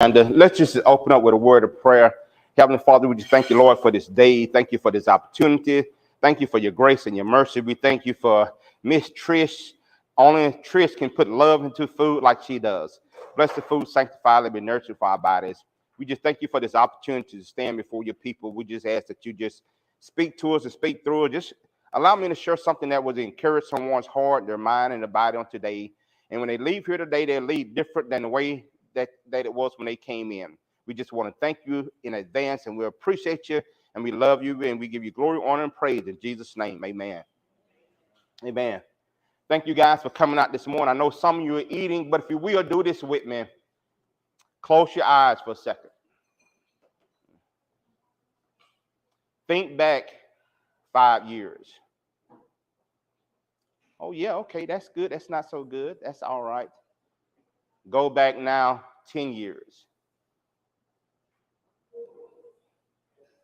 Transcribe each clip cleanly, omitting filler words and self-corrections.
And let's just open up with a word of prayer. Heavenly Father, we just thank you, Lord, for this day. Thank you for this opportunity. Thank you for your grace and your mercy. We thank you for Miss Trish. Only Trish can put love into food like she does. Bless the food, sanctify it, be nurtured for our bodies. We just thank you for this opportunity to stand before your people. We just ask that you just speak to us and speak through it. Just allow me to share something that would encourage someone's heart, their mind, and their body on today. And when they leave here today, they'll leave different than the way that it was when they came in. We just want to thank you in advance, and we appreciate you, and we love you, and we give you glory, honor, and praise in Jesus' name. Amen. Amen. Thank you guys for coming out this morning. I know some of you are eating, but if you will do this with me, close your eyes for a second. Think back 5 years. Oh, yeah, okay, that's good. That's not so good. That's all right. Go back now 10 years.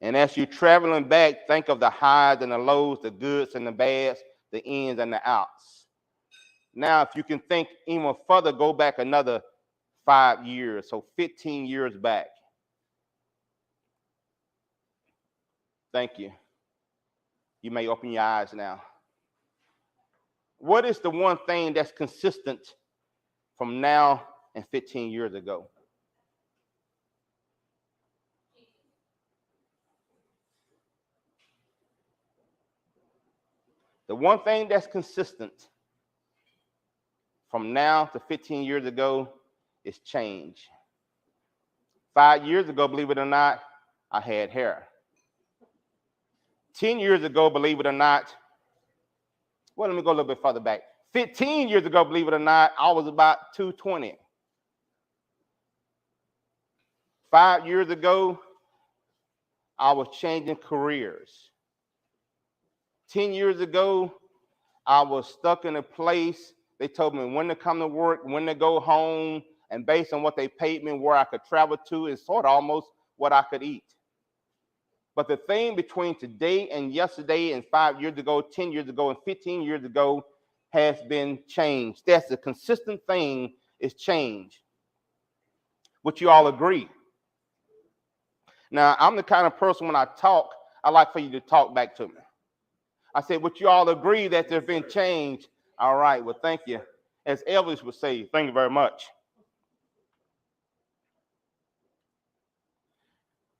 And as you're traveling back, think of the highs and the lows, the goods and the bads, the ins and the outs. Now, if you can think even further, go back another 5 years, so 15 years back. Thank you. You may open your eyes now. What is the one thing that's consistent from now and 15 years ago? The one thing that's consistent from now to 15 years ago is change. 5 years ago, believe it or not, I had hair. 10 years ago, believe it or not, well, let me go a little bit further back. 15 years ago, believe it or not, I was about 220. 5 years ago, I was changing careers. 10 years ago, I was stuck in a place. They told me when to come to work, when to go home, and based on what they paid me, where I could travel to, is sort of almost what I could eat. But the thing between today and yesterday and 5 years ago, 10 years ago, and 15 years ago has been change. That's the consistent thing, is change. Would you all agree? Now, I'm the kind of person when I talk, I like for you to talk back to me. I said, would you all agree that there's been change? All right, well, thank you. As Elvis would say, thank you very much.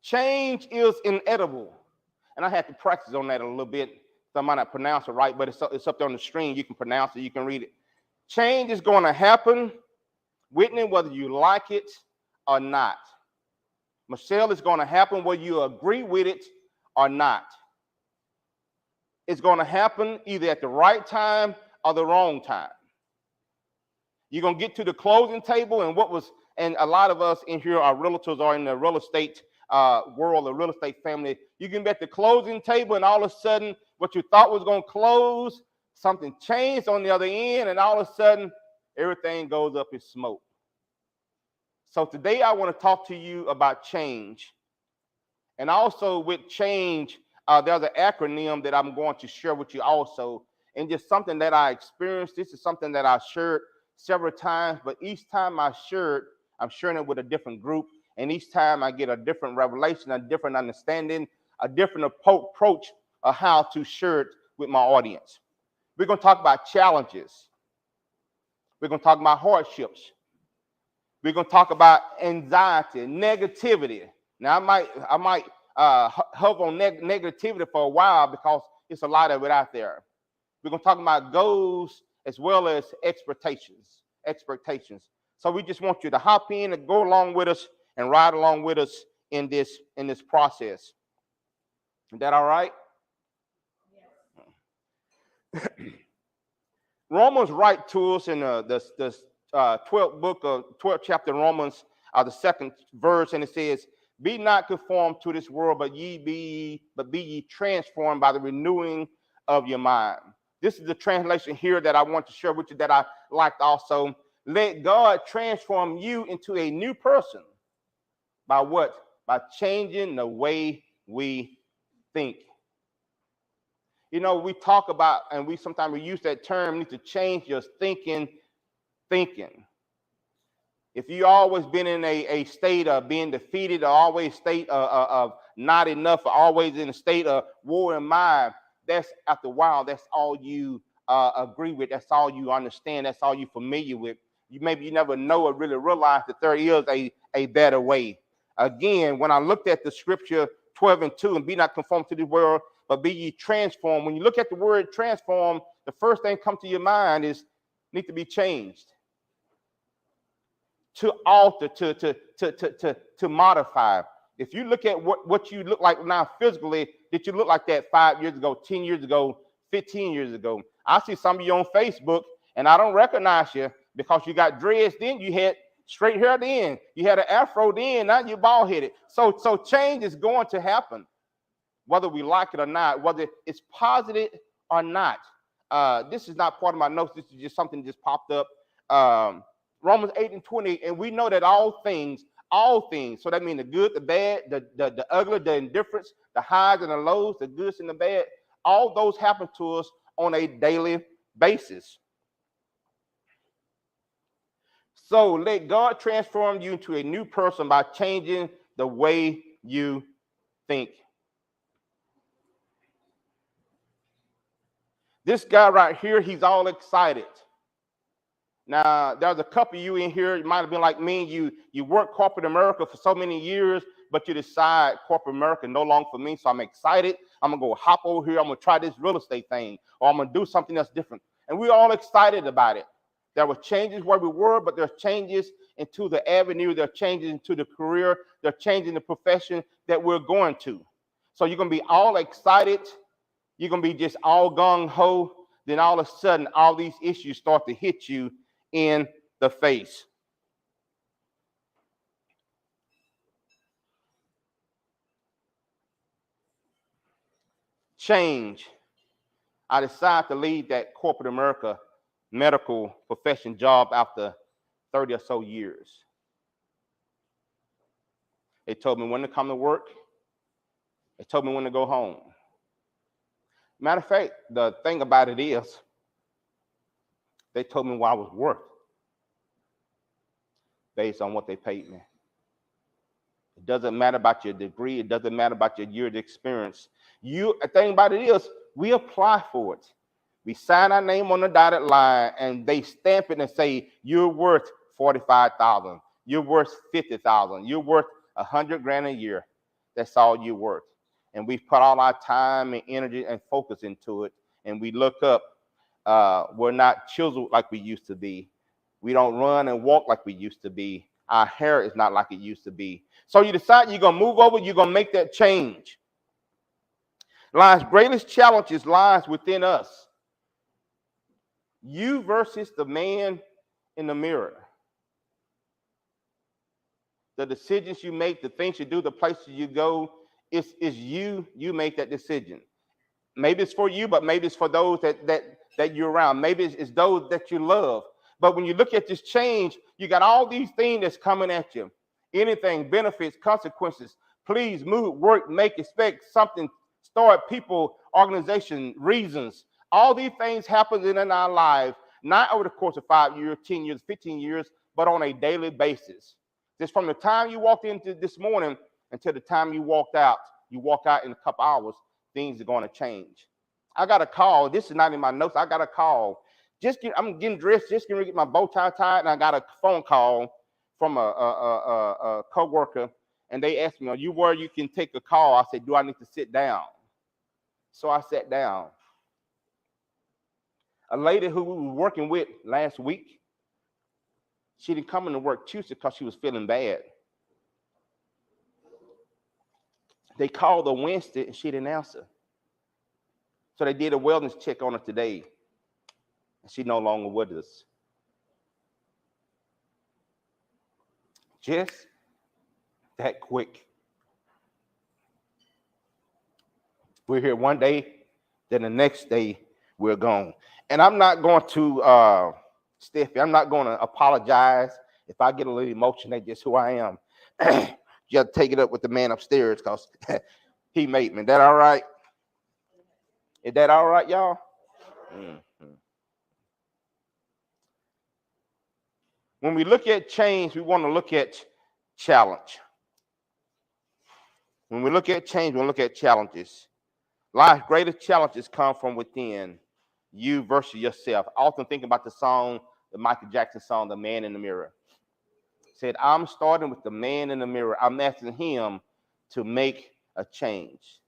Change is inevitable. And I had to practice on that a little bit. So I might not pronounce it right, but it's up there on the screen. You can pronounce it, you can read it. Change is going to happen, Whitney, whether you like it or not. Michelle, it's going to happen whether you agree with it or not. It's going to happen either at the right time or the wrong time. You're going to get to the closing table, and a lot of us in here are realtors or in the real estate world, the real estate family. You can be at the closing table, and all of a sudden, what you thought was going to close, something changed on the other end, and all of a sudden, everything goes up in smoke. So today, I want to talk to you about change. And also with change, there's an acronym that I'm going to share with you also, and just something that I experienced. This is something that I shared several times, but each time I'm sharing it with a different group, and each time I get a different revelation, a different understanding, a different approach of how to share it with my audience. We're going to talk about challenges. We're going to talk about hardships. We're going to talk about anxiety, negativity. Now, I might hover on negativity for a while because it's a lot of it out there. We're going to talk about goals as well as expectations. So we just want you to hop in and go along with us and ride along with us in this process. Is that all right? Yes. Romans write to us in the 12th book of 12th chapter of Romans, the second verse, and it says, "Be not conformed to this world, but be ye transformed by the renewing of your mind." This is the translation here that I want to share with you that I liked also. Let God transform you into a new person. By what? By changing the way we think. You know, we talk about, and we sometimes use that term, need to change your thinking. If you always been in a state of being defeated, or always state of not enough, or always in a state of war in mind, that's after a while, that's all you agree with. That's all you understand. That's all you familiar with. Maybe you never know or really realize that there is a better way. Again, when I looked at the scripture 12:2, and be not conformed to the world, but be ye transformed. When you look at the word transform, the first thing come to your mind is need to be changed, to alter, to modify. If you look at what you look like now physically, did you look like that 5 years ago, 10 years ago, 15 years ago? I see some of you on Facebook, and I don't recognize you because you got dreads then, you had straight hair then, you had an afro then, now you're bald headed. So change is going to happen, whether we like it or not, whether it's positive or not. This is not part of my notes. This is just something that just popped up. Romans 8:20, and we know that all things, so that means the good, the bad, the ugly, the indifference, the highs and the lows, the goods and the bad, all those happen to us on a daily basis. So let God transform you into a new person by changing the way you think. This guy right here, he's all excited. Now, there's a couple of you in here, you might have been like me, you work corporate America for so many years, but you decide corporate America no longer for me, so I'm excited. I'm going to go hop over here. I'm going to try this real estate thing, or I'm going to do something that's different. And we're all excited about it. There were changes where we were, but there's changes into the avenue. There are changes into the career. There are changes in the profession that we're going to. So you're going to be all excited. You're going to be just all gung-ho. Then all of a sudden, all these issues start to hit you in the face. Change. I decided to leave that corporate America medical profession job after 30 or so years. They told me when to come to work. They told me when to go home. Matter of fact, the thing about it is, they told me what I was worth based on what they paid me. It doesn't matter about your degree. It doesn't matter about your year of experience. The thing about it is, we apply for it. We sign our name on the dotted line, and they stamp it and say, you're worth $45,000. You're worth $50,000. You're worth $100,000 a year. That's all you're worth. And we put all our time and energy and focus into it. And we look up, we're not chiseled like we used to be. We don't run and walk like we used to be. Our hair is not like it used to be. So you decide you're going to move over, you're going to make that change. Life's greatest challenges lies within us. You versus the man in the mirror. The decisions you make, the things you do, the places you go, is you. You make that decision. Maybe it's for you, but maybe it's for those that you're around. Maybe it's those that you love. But when you look at this change, you got all these things that's coming at you. Anything, benefits, consequences. Please move, work, make, expect something, start, people, organization, reasons. All these things happen in our lives, not over the course of 5 years, 10 years, 15 years, but on a daily basis. Just from the time you walked into this morning until the time you walk out in a couple hours, things are going to change. I got a call. This is not in my notes. I got a call. I'm getting dressed, just going to get my bow tie tied, and I got a phone call from a co-worker, and they asked me, are you where you can take a call? I said, do I need to sit down? So I sat down. A lady who we were working with last week, she didn't come into work Tuesday because she was feeling bad. They called her Wednesday, and she didn't answer. So they did a wellness check on her today, and she's no longer with us. Just that quick. We're here one day, then the next day we're gone. And I'm not going to, Steffi, I'm not going to apologize if I get a little emotion. That's just who I am. You have to take it up with the man upstairs because he made me. Is that all right? Is that all right, y'all? Mm-hmm. When we look at change, we want to look at challenge. When we look at change, we look at challenges. Life's greatest challenges come from within you versus yourself. I often think about the song, the Michael Jackson song, The Man in the Mirror. It said, I'm starting with the man in the mirror. I'm asking him to make a change.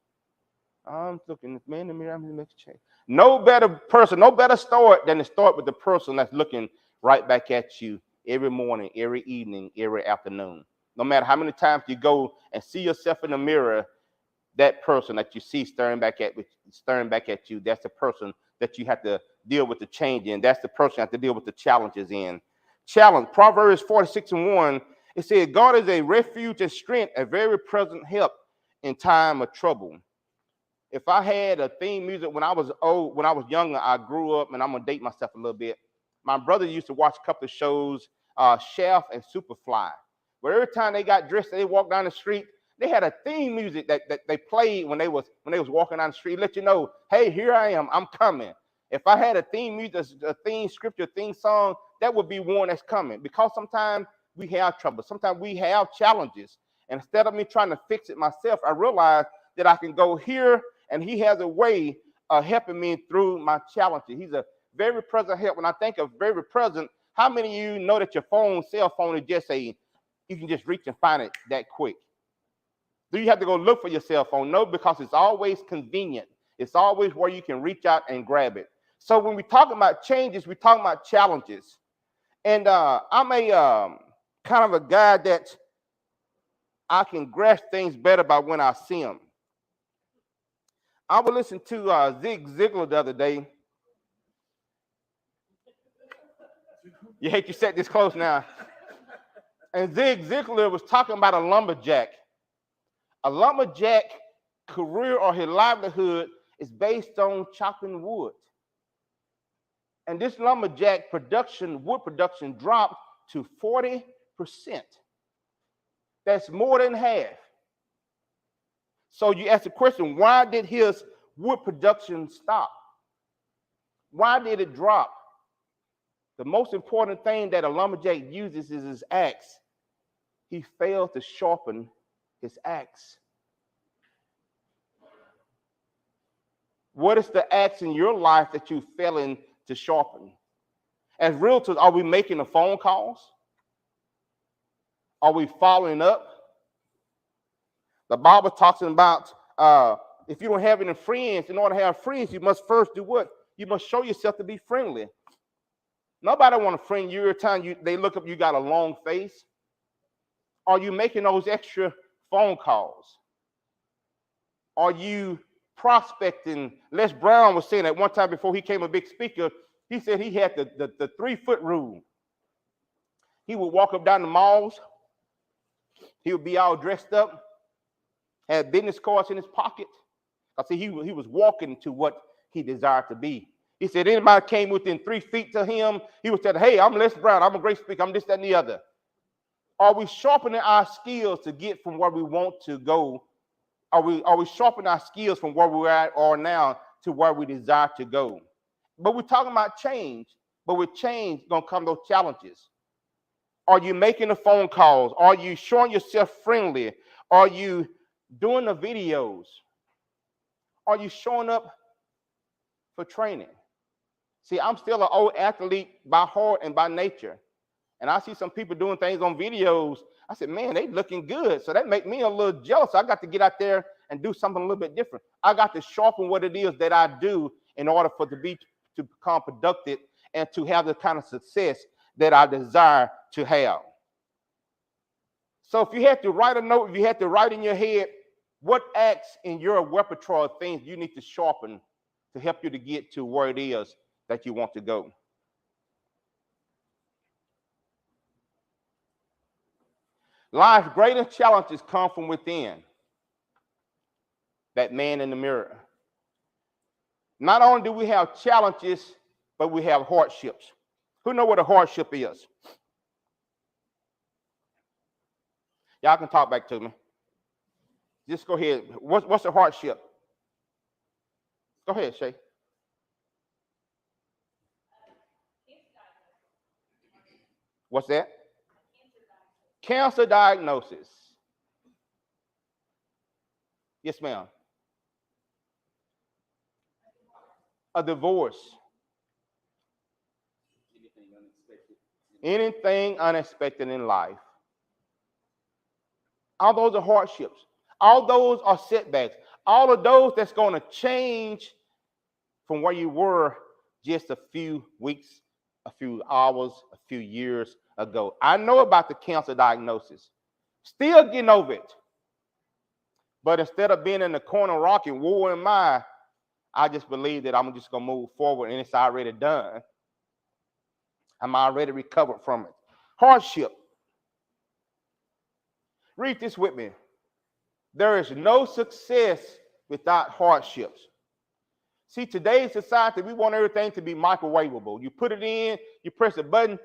I'm looking at the man in the mirror, I'm going to make a change. No better person, no better start than to start with the person that's looking right back at you every morning, every evening, every afternoon. No matter how many times you go and see yourself in the mirror, that person that you see staring back at you, that's the person that you have to deal with the change in. That's the person you have to deal with the challenges in. Challenge. Proverbs 46:1, it says, God is a refuge and strength, a very present help in time of trouble. If I had a theme music when I was younger, I grew up, and I'm gonna date myself a little bit. My brother used to watch a couple of shows, Chef and Superfly, where every time they got dressed, they walked down the street, they had a theme music that they played when they was walking down the street, let you know, hey, here I am, I'm coming. If I had a theme music, a theme scripture, theme song, that would be one that's coming. Because sometimes we have trouble, sometimes we have challenges, and instead of me trying to fix it myself, I realized that I can go here, and he has a way of helping me through my challenges. He's a very present help. When I think of very present, how many of you know that your cell phone is just you can just reach and find it that quick? Do you have to go look for your cell phone? No, because it's always convenient. It's always where you can reach out and grab it. So when we talk about changes, we talk about challenges. And I'm a kind of a guy that I can grasp things better by when I see them. I was listening to Zig Ziglar the other day. You hate you sat this close now. And Zig Ziglar was talking about a lumberjack. A lumberjack career or his livelihood is based on chopping wood. And this lumberjack wood production dropped to 40%. That's more than half. So you ask the question, why did his wood production stop? Why did it drop? The most important thing that a lumberjack uses is his axe. He failed to sharpen his axe. What is the axe in your life that you're failing to sharpen? As realtors, are we making the phone calls? Are we following up? The Bible talks about if you don't have any friends, in order to have friends, you must first do what? You must show yourself to be friendly. Nobody want to friend you every time they look up, you got a long face. Are you making those extra phone calls? Are you prospecting? Les Brown was saying at one time before he became a big speaker, he said he had the 3-foot rule. He would walk up down the malls. He would be all dressed up, had business cards in his pocket. I see he was walking to what he desired to be. He said anybody came within 3 feet to him, he would say, hey, I'm Les Brown, I'm a great speaker, I'm this, that, and the other. Are we sharpening our skills to get from where we want to go? Are we sharpening our skills from where we're at or now to where we desire to go? But we're talking about change. But with change, gonna come those challenges. Are you making the phone calls? Are you showing yourself friendly? Are you doing the videos? Are you showing up for training? See, I'm still an old athlete by heart and by nature. And I see some people doing things on videos. I said, man, they looking good. So that make me a little jealous. I got to get out there and do something a little bit different. I got to sharpen what it is that I do in order for to become productive and to have the kind of success that I desire to have. So if you had to write a note, if you had to write in your head, what acts in your repertoire of things you need to sharpen to help you to get to where it is that you want to go? Life's greatest challenges come from within. That man in the mirror. Not only do we have challenges, but we have hardships. Who know what a hardship is? Y'all can talk back to me. Just go ahead. What's a hardship? Go ahead, Shay. What's that? Cancer diagnosis. Yes, ma'am. A divorce. Anything unexpected in life. All those are hardships. All those are setbacks. All of those that's going to change from where you were just a few weeks, a few hours, a few years ago. I know about the cancer diagnosis. Still getting over it. But instead of being in the corner rocking, woe am I just believe that I'm just going to move forward and it's already done. I'm already recovered from it. Hardship. Read this with me. There is no success without hardships. See, today's society, we want everything to be microwavable. You put it in, you press a button,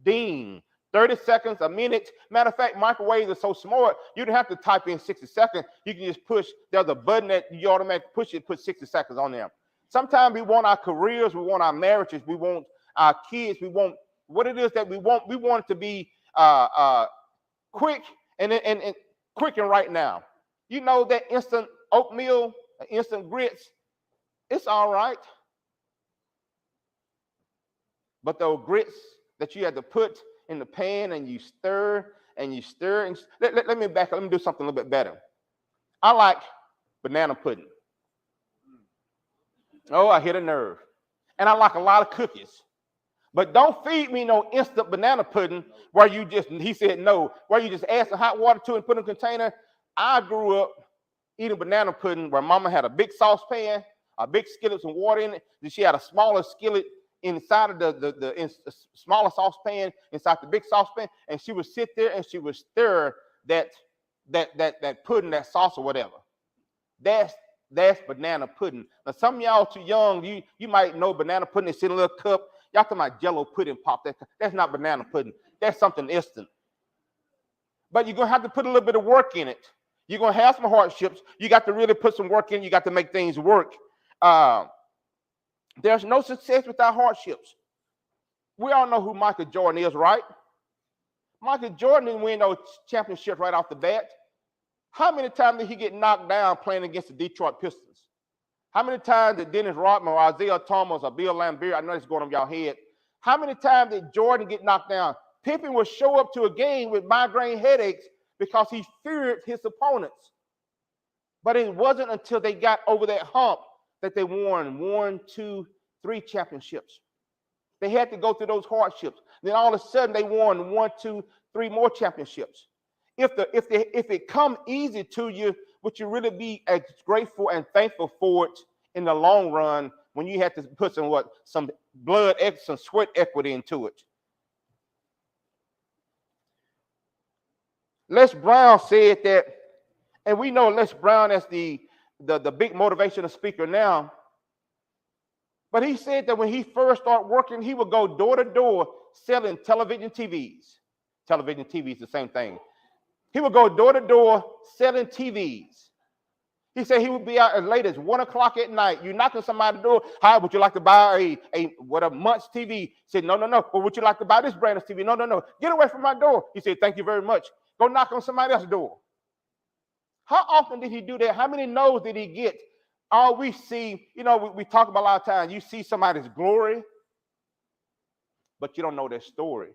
ding. 30 seconds, a minute. Matter of fact, microwaves are so smart, you don't have to type in 60 seconds. You can just push, there's a button that you automatically push it, put 60 seconds on there. Sometimes we want our careers, we want our marriages, we want our kids, we want what it is that we want. We want it to be quick and quick and right now. You know that instant oatmeal, instant grits, it's all right. But those grits that you had to put in the pan and you stir and you stir. And let me back up. Let me do something a little bit better. I like banana pudding. Oh, I hit a nerve. And I like a lot of cookies. But don't feed me no instant banana pudding where you just, he said no, where you just add some hot water to it and put in a container. I grew up eating banana pudding where mama had a big saucepan, a big skillet, some water in it. Then she had a smaller skillet inside of the smaller saucepan, inside the big saucepan, and she would sit there and she would stir that pudding, that sauce or whatever. That's banana pudding. Now some of y'all too young, you might know banana pudding is in a little cup. Y'all talking about Jello pudding pop. That's not banana pudding. That's something instant. But you're gonna have to put a little bit of work in it. You're gonna have some hardships. You got to really put some work in. You got to make things work. There's no success without hardships. We all know who Michael Jordan is, right? Michael Jordan didn't win no championships right off the bat. How many times did he get knocked down playing against the Detroit Pistons? How many times did Dennis Rodman or Isaiah Thomas or Bill Laimbeer, I know it's going on your head, how many times did Jordan get knocked down? Pippen would show up to a game with migraine headaches because he feared his opponents. But it wasn't until they got over that hump that they won 1, 2, 3 championships. They had to go through those hardships. Then all of a sudden they won 1, 2, 3 more championships. If it come easy to you, would you really be as grateful and thankful for it in the long run when you had to put some blood, some sweat equity into it? Les Brown said that, and we know Les Brown as the big motivational speaker now, but he said that when he first started working, he would go door to door selling television TVs. Television TVs, the same thing. He would go door to door selling TVs. He said he would be out as late as 1 o'clock at night. You knock on somebody's door. Hi, would you like to buy a month's TV? He said, no. Well, would you like to buy this brand of TV? No. Get away from my door. He said, thank you very much. Go knock on somebody else's door. How often did he do that? How many no's did he get? All we see, we talk about a lot of times, you see somebody's glory, but you don't know their story.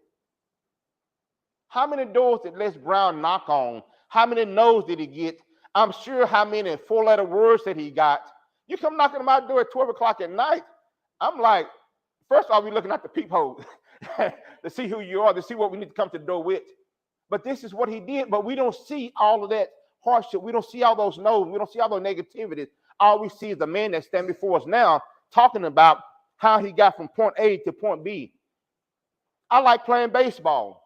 How many doors did Les Brown knock on? How many no's did he get? I'm sure how many 4-letter words that he got. You come knocking on my door at 12 o'clock at night. I'm like, first of all, we're looking at the peephole to see who you are, to see what we need to come to the door with. But this is what he did. But we don't see all of that hardship. We don't see all those no's. We don't see all those negativities. All we see is the man that stands before us now talking about how he got from point A to point B. I like playing baseball.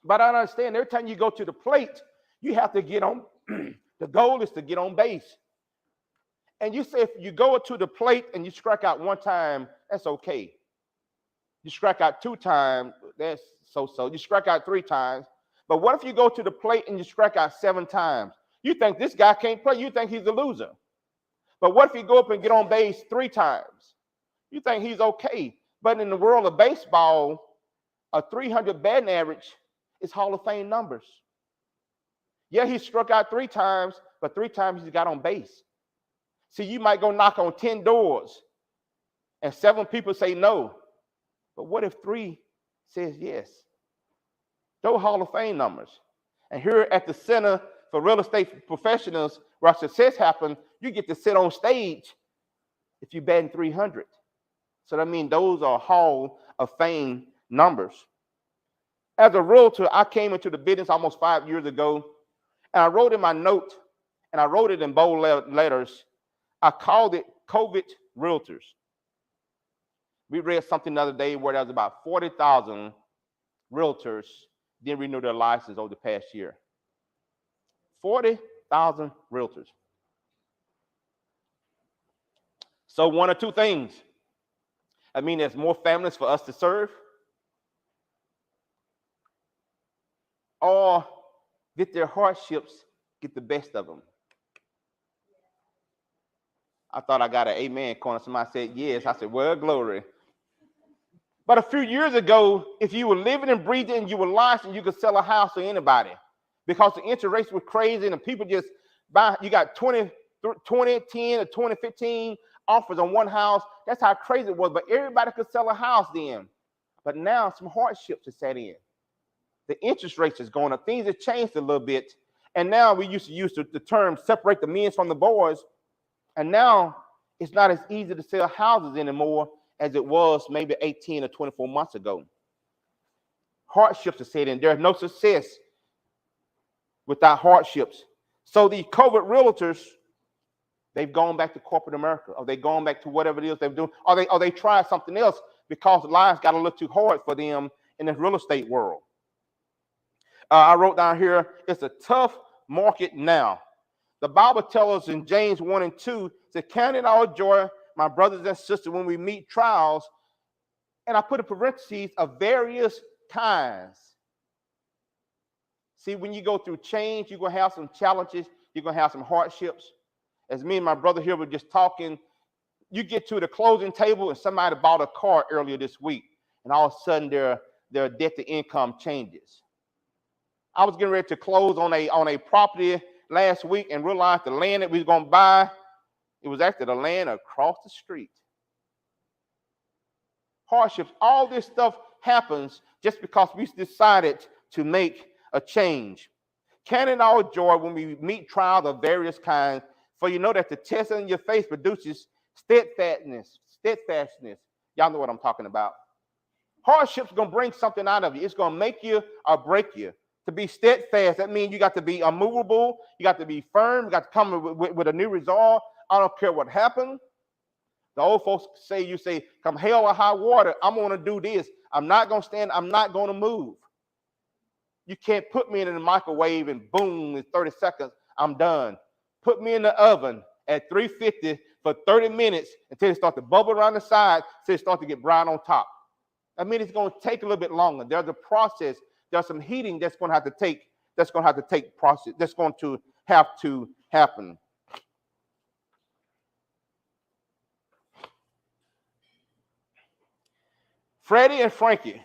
But I understand every time you go to the plate, you have to get on. The goal is to get on base. And you say if you go to the plate and you strike out 1 time, that's okay. You strike out 2 times, that's so-so. You strike out 3 times. But what if you go to the plate and you strike out 7 times? You think this guy can't play. You think he's a loser. But what if you go up and get on base 3 times? You think he's okay. But in the world of baseball, a 300 batting average is Hall of Fame numbers. Yeah, he struck out 3 times, but 3 times he got on base. See, you might go knock on 10 doors and 7 people say no. But what if 3 says yes? Those Hall of Fame numbers. And here at the Center for Real Estate Professionals, where success happens, you get to sit on stage if you bat in 300. So that means those are Hall of Fame numbers. As a realtor, I came into the business almost 5 years ago, and I wrote in my note, and I wrote it in bold letters. I called it COVID Realtors. We read something the other day where there was about 40,000 realtors didn't renew their license over the past year. 40,000 realtors. So one or two things. I mean, there's more families for us to serve. Or did their hardships get the best of them? I thought I got an amen corner. Somebody said yes. I said, well, glory. But a few years ago, if you were living and breathing and you were licensed, you could sell a house to anybody because the interest rates were crazy and people just buy. You got 10 or 20, 15 offers on one house. That's how crazy it was. But everybody could sell a house then. But now some hardships are set in. The interest rates is going up. Things have changed a little bit. And now we used to use the term separate the men from the boys. And now it's not as easy to sell houses anymore as it was maybe 18 or 24 months ago. Hardships are set in. There's no success without hardships. So the COVID realtors, they've gone back to corporate America, or they've gone back to whatever it is they're doing, or they tried something else because life got a little too hard for them in the real estate world. I wrote down here, it's a tough market now. The Bible tells us in James 1 and 2, to count it all joy, my brothers and sisters, when we meet trials, and I put in parentheses of various kinds. See, when you go through change, you're going to have some challenges, you're going to have some hardships. As me and my brother here were just talking, you get to the closing table and somebody bought a car earlier this week, and all of a sudden their debt to income changes. I was getting ready to close on a property last week and realized the land that we were going to buy, it was actually the land across the street. Hardships, all this stuff happens just because we decided to make a change. Count it all joy when we meet trials of various kinds, for you know that the test in your face produces steadfastness. Y'all know what I'm talking about. Hardships going to bring something out of you. It's going to make you or break you. To be steadfast, that means you got to be unmovable, you got to be firm, you got to come with a new resolve. I don't care what happened. The old folks say, you say, come hell or high water, I'm going to do this. I'm not going to stand, I'm not going to move. You can't put me in the microwave and boom, in 30 seconds, I'm done. Put me in the oven at 350 for 30 minutes until it starts to bubble around the side, until it starts to get brown on top. I mean, it's going to take a little bit longer. There's a process. There's some heating that's going to have to take process. That's going to have to happen. Freddie and Frankie.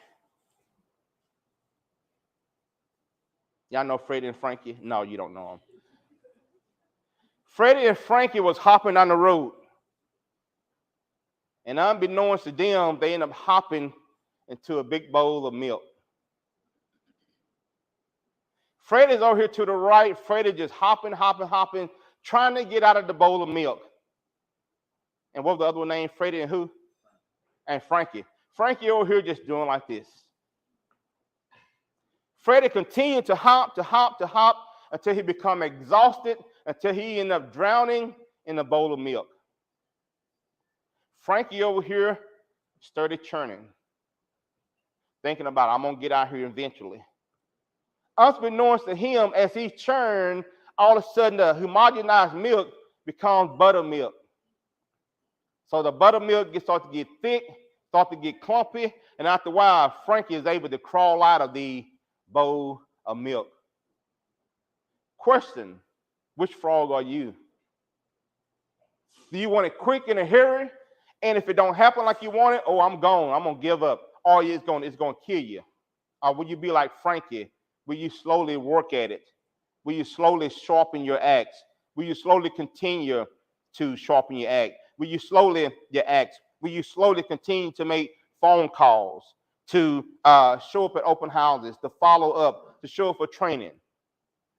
Y'all know Freddie and Frankie? No, you don't know them. Freddie and Frankie was hopping down the road. And unbeknownst to them, they end up hopping into a big bowl of milk. Freddie's over here to the right. Freddie just hopping, trying to get out of the bowl of milk. And what was the other one named? Freddie and who? And Frankie. Frankie over here just doing like this. Freddie continued to hop until he became exhausted, until he ended up drowning in a bowl of milk. Frankie over here started churning, thinking about, I'm going to get out here eventually. Unbeknownst to him, as he churned, all of a sudden the homogenized milk becomes buttermilk. So the buttermilk starts to get thick, starts to get clumpy, and after a while, Frankie is able to crawl out of the bowl of milk. Question, which frog are you? Do you want it quick in a hurry? And if it don't happen like you want it, oh, I'm gone. I'm going to give up. Or it's going to kill you. Or will you be like Frankie? Will you slowly work at it? Will you slowly sharpen your axe? Will you slowly continue to sharpen your axe? Will you slowly your axe? Will you slowly continue to make phone calls, to show up at open houses, to follow up, to show up for training?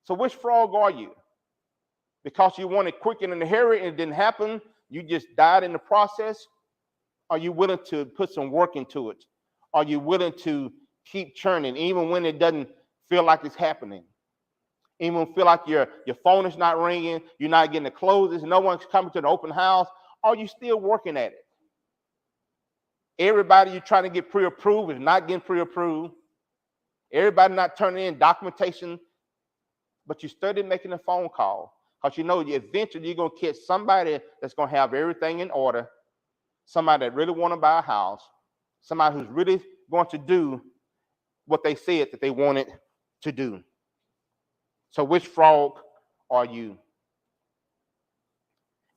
So which frog are you? Because you wanted quick and in a hurry and it didn't happen, you just died in the process? Are you willing to put some work into it? Are you willing to keep churning even when it doesn't feel like it's happening? Even when you feel like your phone is not ringing, you're not getting the closes, no one's coming to the open house, are you still working at it? Everybody you're trying to get pre-approved is not getting pre-approved. Everybody not turning in documentation, but you started making a phone call because you know eventually you're going to catch somebody that's going to have everything in order, somebody that really want to buy a house, somebody who's really going to do what they said that they wanted to do. So which frog are you?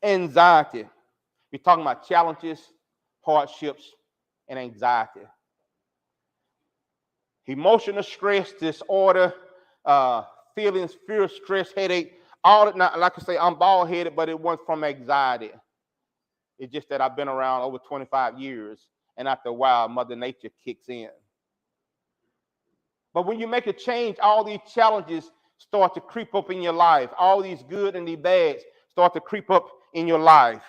Anxiety. We're talking about challenges, hardships, and anxiety. Emotional stress, disorder, feelings, fear, stress, headache, all that. Not, like I say, I'm bald headed, but it wasn't from anxiety. It's just that I've been around over 25 years, and after a while, Mother Nature kicks in. But when you make a change, all these challenges start to creep up in your life. All these good and these bads start to creep up in your life.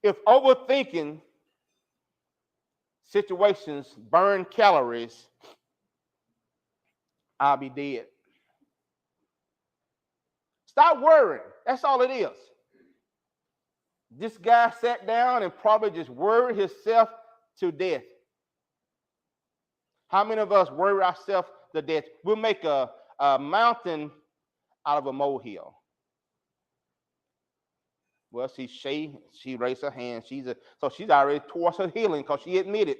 If overthinking situations burn calories, I'll be dead. Stop worrying. That's all it is. This guy sat down and probably just worried himself to death. How many of us worry ourselves to death? We'll make a mountain out of a molehill. Well, she raised her hand. So she's already towards her healing because she admitted.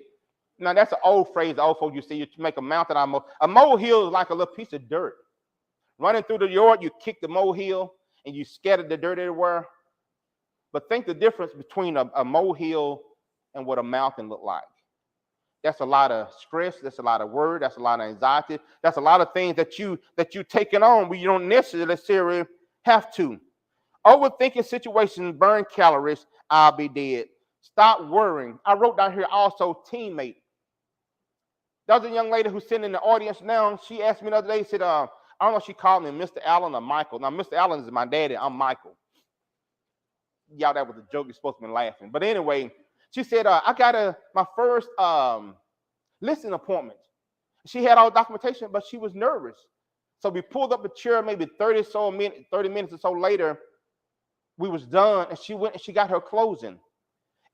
Now that's an old phrase. The old folks used to say you make a mountain out of a molehill is like a little piece of dirt. Running through the yard, you kick the molehill and you scatter the dirt everywhere. But think the difference between a molehill and what a mountain look like. That's a lot of stress. That's a lot of worry. That's a lot of anxiety. That's a lot of things that you taking on, but you don't necessarily have to. Overthinking situations burn calories. I'll be dead. Stop worrying. I wrote down here also teammate. There's a young lady who's sitting in the audience now. She asked me the other day. Said, I don't know if she called me Mr. Allen or Michael. Now, Mr. Allen is my daddy. I'm Michael. Y'all, that was a joke. You're supposed to be laughing. But anyway, she said, I got my first listing appointment. She had all documentation, but she was nervous. So we pulled up a chair maybe 30 minutes or so later. We was done, and she went and she got her closing.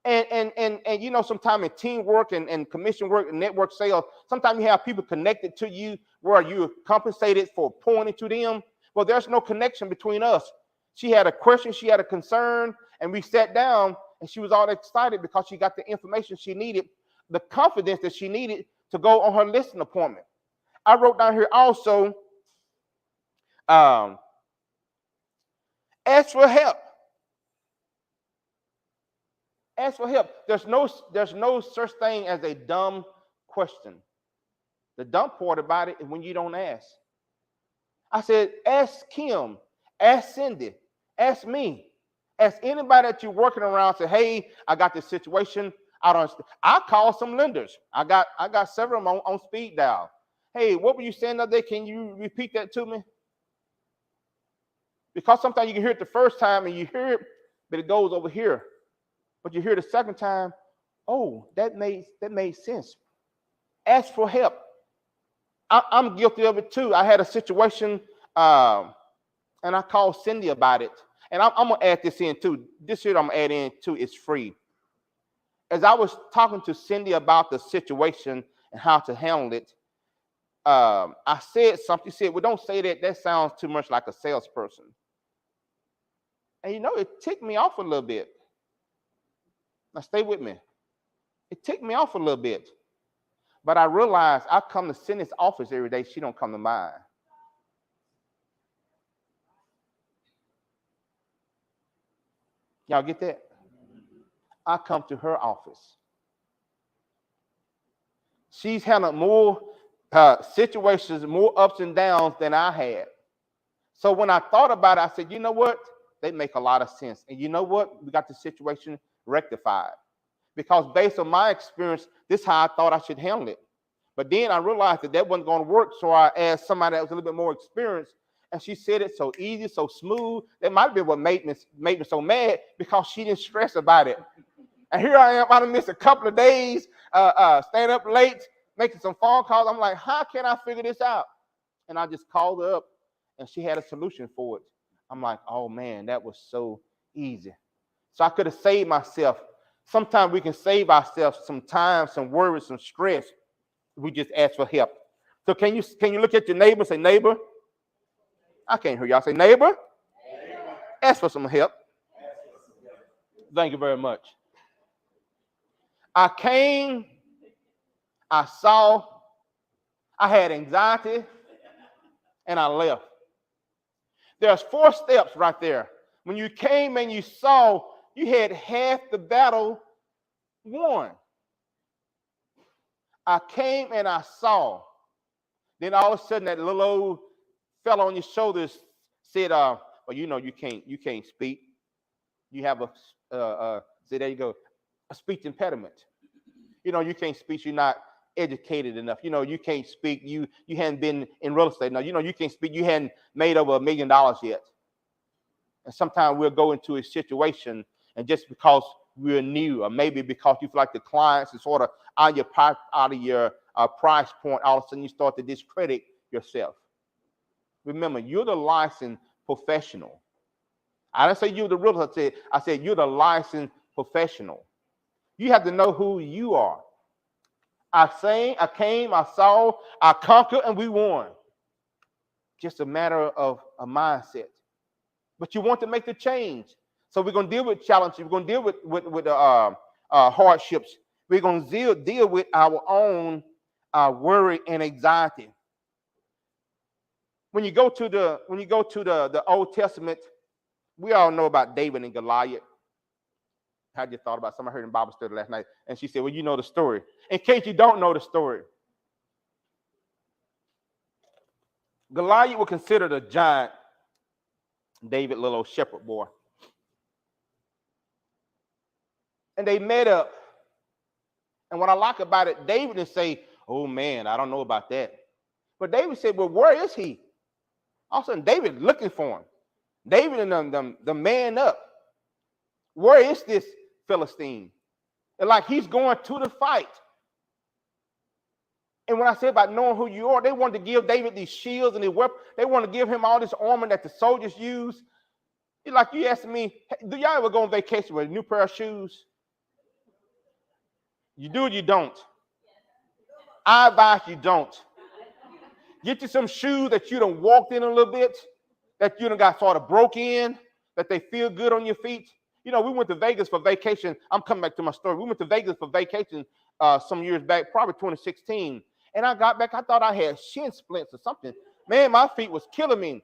And you know, sometimes in teamwork and commission work and network sales, sometimes you have people connected to you where you're compensated for pointing to them. Well, there's no connection between us. She had a question, she had a concern, and we sat down, and she was all excited because she got the information she needed, the confidence that she needed to go on her listing appointment. I wrote down here also, ask for help. Ask for help. There's no such thing as a dumb question. The dumb part about it is when you don't ask. I said, ask Kim, ask Cindy, ask me, ask anybody that you're working around. Say, hey, I got this situation. I call some lenders. I got several of them on speed dial. Hey, what were you saying the other day? Can you repeat that to me? Because sometimes you can hear it the first time and you hear it, but it goes over here. But you hear the second time, oh, that made sense. Ask for help. I'm guilty of it too. I had a situation, and I called Cindy about it. And I'm gonna add this in too. This here I'm gonna add in too. It's free. As I was talking to Cindy about the situation and how to handle it, I said something. She said, "Well, don't say that. That sounds too much like a salesperson." And you know, it ticked me off a little bit. Now stay with me. It ticked me off a little bit. But I realized I come to Cindy's office every day. She don't come to mine. Y'all get that? I come to her office. She's handled more situations, more ups and downs than I had. So when I thought about it, I said, you know what? They make a lot of sense. And you know what? We got the situation rectified. Because based on my experience, this is how I thought I should handle it. But then I realized that wasn't going to work. So I asked somebody that was a little bit more experienced. And she said it so easy, so smooth. That might be what made me so mad, because she didn't stress about it. And here I am, I done missed a couple of days, staying up late, making some phone calls. I'm like, how can I figure this out? And I just called her up, and she had a solution for it. I'm like, oh man, that was so easy. So I could have saved myself. Sometimes we can save ourselves some time, some worry, some stress. We just ask for help. So can you look at your neighbor and say, neighbor? I can't hear y'all. Say, neighbor? Ask for some help. Thank you very much. I came, I saw, I had anxiety, and I left. There's 4 steps right there. When you came and you saw, you had half the battle won. I came and I saw. Then all of a sudden that little old fellow on your shoulders said, well, you know, you can't speak. You have see, there you go, a speech impediment. You know, you can't speak, you're not educated enough. You know, you can't speak, you hadn't been in real estate. No, you know, you can't speak, you hadn't made over $1 million yet. And sometimes we'll go into a situation, and just because we're new, or maybe because you feel like the clients is sort of out of your price point, all of a sudden you start to discredit yourself. Remember, you're the licensed professional. I didn't say you're the realtor. I said you're the licensed professional. You have to know who you are. I came, I saw, I conquered, and we won. Just a matter of a mindset. But you want to make the change. So we're going to deal with challenges. We're going to deal with hardships. We're going to deal with our own worry and anxiety. When you go to the Old Testament, we all know about David and Goliath. Had you thought about something I heard in Bible study last night, and she said, well, you know the story. In case you don't know the story, Goliath was considered a giant. David, little old shepherd boy. And they met up. And what I like about it, David didn't say, oh man, I don't know about that. But David said, well, where is he? All of a sudden, David looking for him. David and the man up. Where is this Philistine? And like he's going to the fight. And when I say about knowing who you are, they wanted to give David these shields and these weapons. They want to give him all this armor that the soldiers use. It's like you asking me, do y'all ever go on vacation with a new pair of shoes? You do or you don't? I advise you don't. Get you some shoes that you done walked in a little bit, that you done got sort of broke in, that they feel good on your feet. You know, we went to Vegas for vacation. I'm coming back to my story. We went to Vegas for vacation some years back, probably 2016. And I got back, I thought I had shin splints or something. Man, my feet was killing me.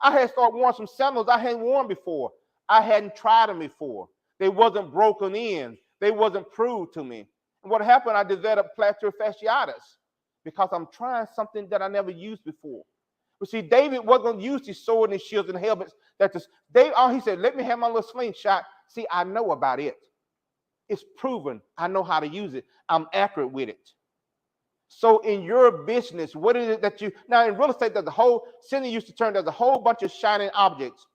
I had started wearing some sandals I hadn't worn before. I hadn't tried them before. They wasn't broken in. They wasn't proved to me. And what happened, I developed plantar fasciitis because I'm trying something that I never used before. But see, David wasn't going to use his sword and his shields and helmets. He said, let me have my little slingshot. See, I know about it. It's proven. I know how to use it. I'm accurate with it. So in your business, what is it that now in real estate, Cindy used to there's a whole bunch of shining objects.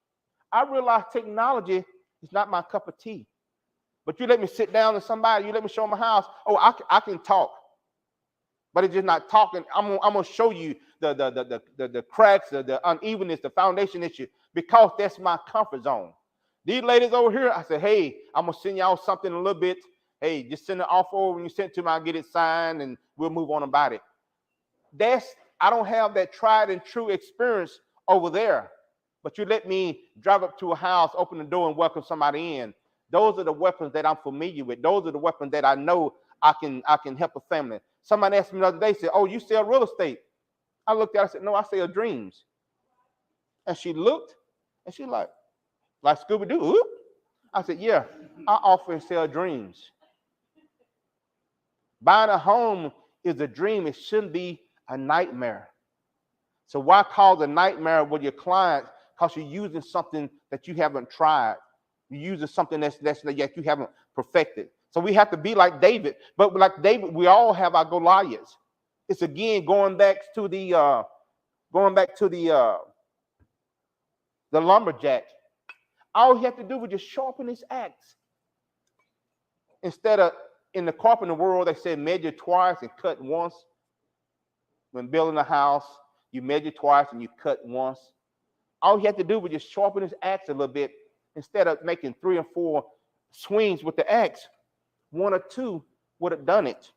I realize technology is not my cup of tea. But you let me sit down with somebody, you let me show them a house. Oh, I can talk. But it's just not talking. I'm gonna show you the cracks, the unevenness, the foundation issue, because that's my comfort zone. These ladies over here, I said, hey, I'm gonna send y'all something a little bit. Hey, just send it off over. When you send it to me, I'll get it signed and we'll move on about it. I don't have that tried and true experience over there. But you let me drive up to a house, open the door, and welcome somebody in. Those are the weapons that I'm familiar with. Those are the weapons that I know I can help a family. Somebody asked me the other day, said, oh, you sell real estate? I looked at her, I said, no, I sell dreams. And she looked, and she like Scooby-Doo. I said, yeah, I offer and sell dreams. Buying a home is a dream. It shouldn't be a nightmare. So why cause a nightmare with your client? Because you're using something that you haven't tried. You're using something that you haven't perfected. So we have to be like David. But like David, we all have our Goliaths. It's again going back to the lumberjack. All he had to do was just sharpen his axe. Instead of in the carpenter world, they said measure twice and cut once. When building a house, you measure twice and you cut once. All he had to do was just sharpen his axe a little bit. Instead of making 3 or 4 swings with the axe, 1 or 2 would have done it.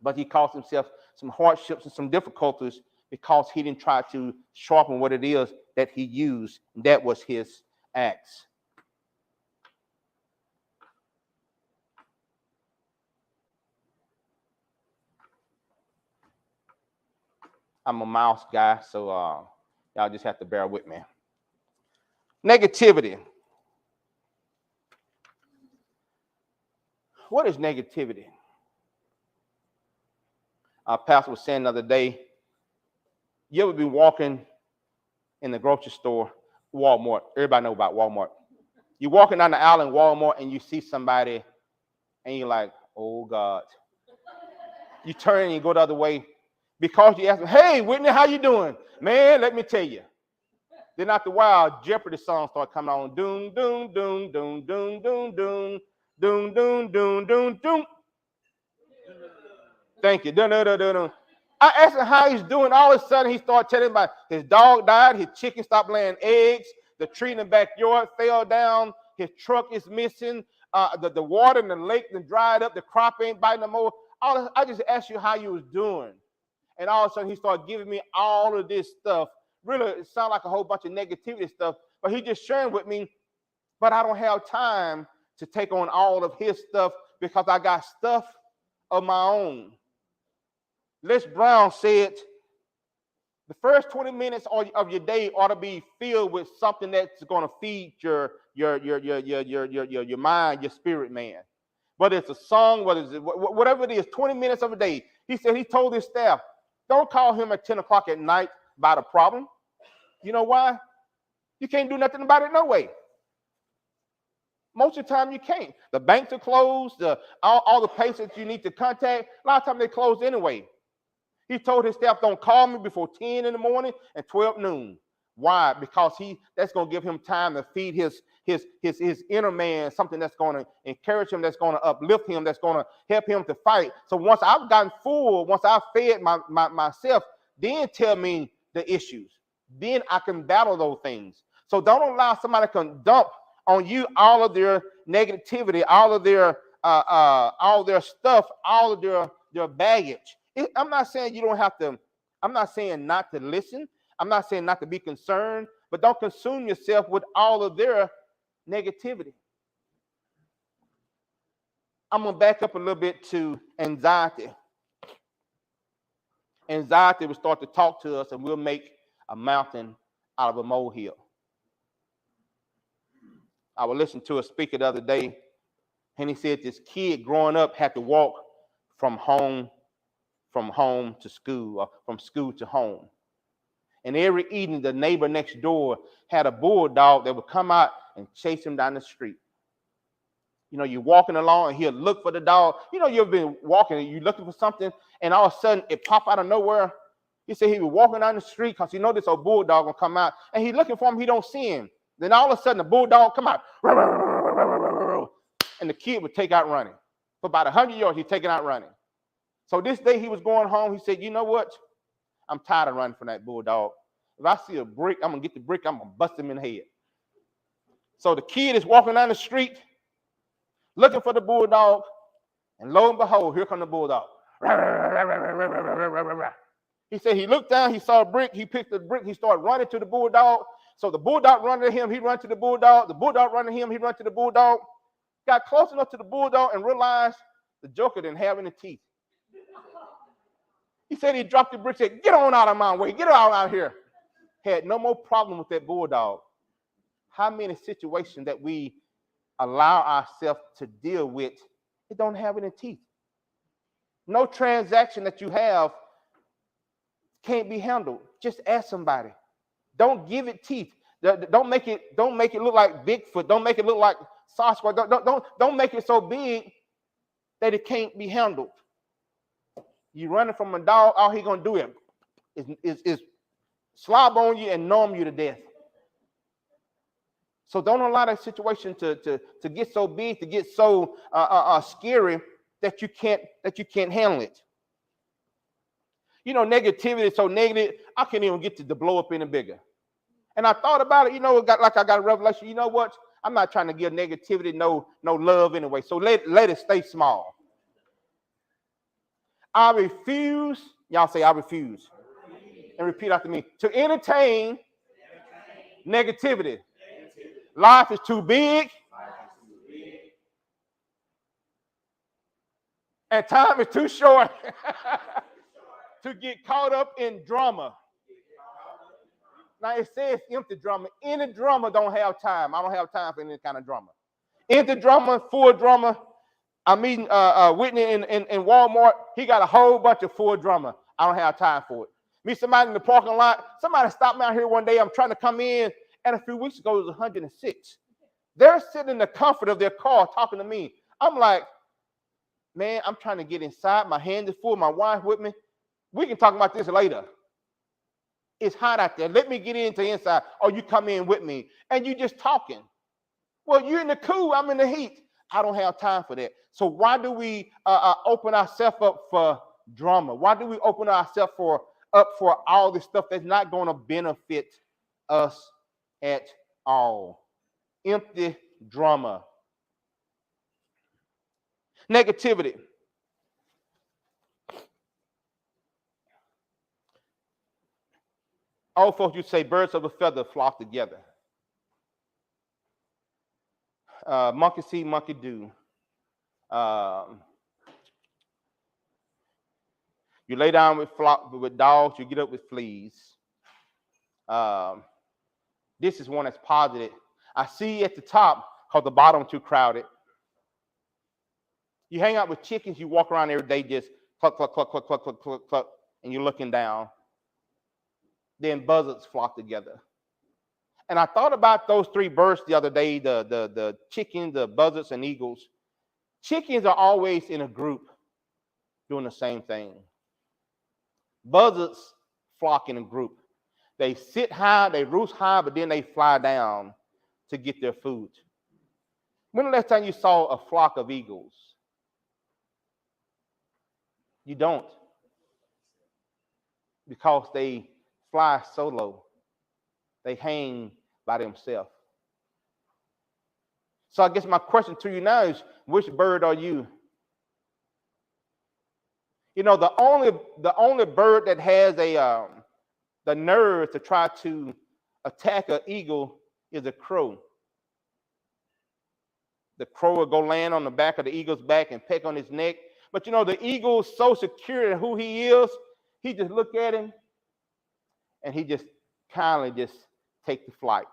But he caused himself some hardships and some difficulties because he didn't try to sharpen what it is that he used. And that was his axe. I'm a mouse guy, so y'all just have to bear with me. Negativity. What is negativity? Our pastor was saying the other day, you ever be walking in the grocery store, Walmart? Everybody know about Walmart. You're walking down the aisle in Walmart and you see somebody and you're like, oh God. You turn and you go the other way because you ask them, hey, Whitney, how you doing? Man, let me tell you. Then after a while, Jeopardy songs start coming on. Doom, doom, doom, doom, doom, doom, doom, doom, doom, doom, doom, doom. Thank you. Dun, dun, dun, dun, dun. I asked him how he's doing. All of a sudden, he started telling me about his dog died, his chicken stopped laying eggs, the tree in the backyard fell down, his truck is missing, the water in the lake then dried up, the crop ain't biting no more. I just asked you how you was doing. And all of a sudden, he started giving me all of this stuff. Really, it sounded like a whole bunch of negativity stuff, but he just sharing with me, but I don't have time to take on all of his stuff because I got stuff of my own. Les Brown said, the first 20 minutes of your day ought to be filled with something that's going to feed your mind, your spirit, man. Whether it's a song, whatever it is, 20 minutes of a day. He said he told his staff, don't call him at 10 o'clock at night about a problem. You know why? You can't do nothing about it no way. Most of the time you can't. The banks are closed. All the places you need to contact, a lot of times they close anyway. He told his staff, don't call me before 10 in the morning and 12 noon. Why? Because that's going to give him time to feed his inner man, something that's going to encourage him, that's going to uplift him, that's going to help him to fight. So once I've gotten full, once I've fed myself, then tell me the issues. Then I can battle those things. So don't allow somebody to dump on you all of their negativity, all of their stuff, all of their baggage. I'm not saying you don't have to. I'm not saying not to listen. I'm not saying not to be concerned, but don't consume yourself with all of their negativity. I'm going to back up a little bit to anxiety. Anxiety will start to talk to us and we'll make a mountain out of a molehill. I was listening to a speaker the other day, and he said this kid growing up had to walk from home to school, or from school to home. And every evening, the neighbor next door had a bulldog that would come out and chase him down the street. You know, you're walking along, and he'll look for the dog. You know, you've been walking, and you're looking for something, and all of a sudden, it pop out of nowhere. He said he was walking down the street because he know this old bulldog will come out, and he's looking for him. He don't see him. Then all of a sudden, the bulldog come out, and the kid would take out running. For about 100 yards, he's taking out running. So this day he was going home. He said, you know what? I'm tired of running from that bulldog. If I see a brick, I'm going to get the brick. I'm going to bust him in the head. So the kid is walking down the street looking for the bulldog. And lo and behold, here comes the bulldog. He said he looked down. He saw a brick. He picked the brick. He started running to the bulldog. So the bulldog ran to him. He ran to the bulldog. The bulldog ran to him. He ran to the bulldog. Got close enough to the bulldog and realized the joker didn't have any teeth. He said he dropped the brick, said, get on out of my way, get on out here. Had no more problem with that bulldog. How many situations that we allow ourselves to deal with, it don't have any teeth. No transaction that you have can't be handled. Just ask somebody. Don't give it teeth. Don't make it look like Bigfoot. Don't make it look like Sasquatch. Don't make it so big that it can't be handled. You running from a dog, all he gonna do is slob on you and numb you to death. So don't allow that situation to get so big, to get so scary that you can't handle it. You know, negativity is so negative, I can't even get to blow up any bigger. And I thought about it, you know, I got a revelation. You know what? I'm not trying to give negativity no love anyway. So let it stay small. I refuse, y'all say I refuse. And repeat after me. To entertain negativity. Life is too big. And time is too short to get caught up in drama. Now it says empty drama. Any drama don't have time. I don't have time for any kind of drama. Empty drama, full drama. I'm meeting Whitney in Walmart. He got a whole bunch of full drama. I don't have time for it. Meet somebody in the parking lot. Somebody stopped me out here one day. I'm trying to come in, and a few weeks ago it was 106. They're sitting in the comfort of their car talking to me. I'm like, man, I'm trying to get inside. My hand is full. My wife with me. We can talk about this later. It's hot out there. Let me get into inside. Or you come in with me, and you just talking. Well, you're in the cool. I'm in the heat. I don't have time for that. So why do we open ourselves up for drama? Why do we open ourselves up for all this stuff that's not going to benefit us at all? Empty drama. Negativity. Old folks used to say birds of a feather flock together. Monkey see, monkey do. You lay down with dogs, you get up with fleas. This is one that's positive. I see at the top because the bottom too crowded. You hang out with chickens, you walk around every day just cluck, cluck, cluck, cluck, cluck, cluck, cluck, cluck, and you're looking down. Then buzzards flock together. And I thought about those three birds the other day, the chickens, the buzzards, and eagles. Chickens are always in a group doing the same thing. Buzzards flock in a group. They sit high, they roost high, but then they fly down to get their food. When the last time you saw a flock of eagles? You don't. Because they fly solo. They hang by themselves. So I guess my question to you now is, which bird are you? You know, the only bird that has the nerve to try to attack an eagle is a crow. The crow will go land on the back of the eagle's back and peck on his neck. But you know, the eagle's so secure in who he is, he just look at him and he just kindly just take the flight.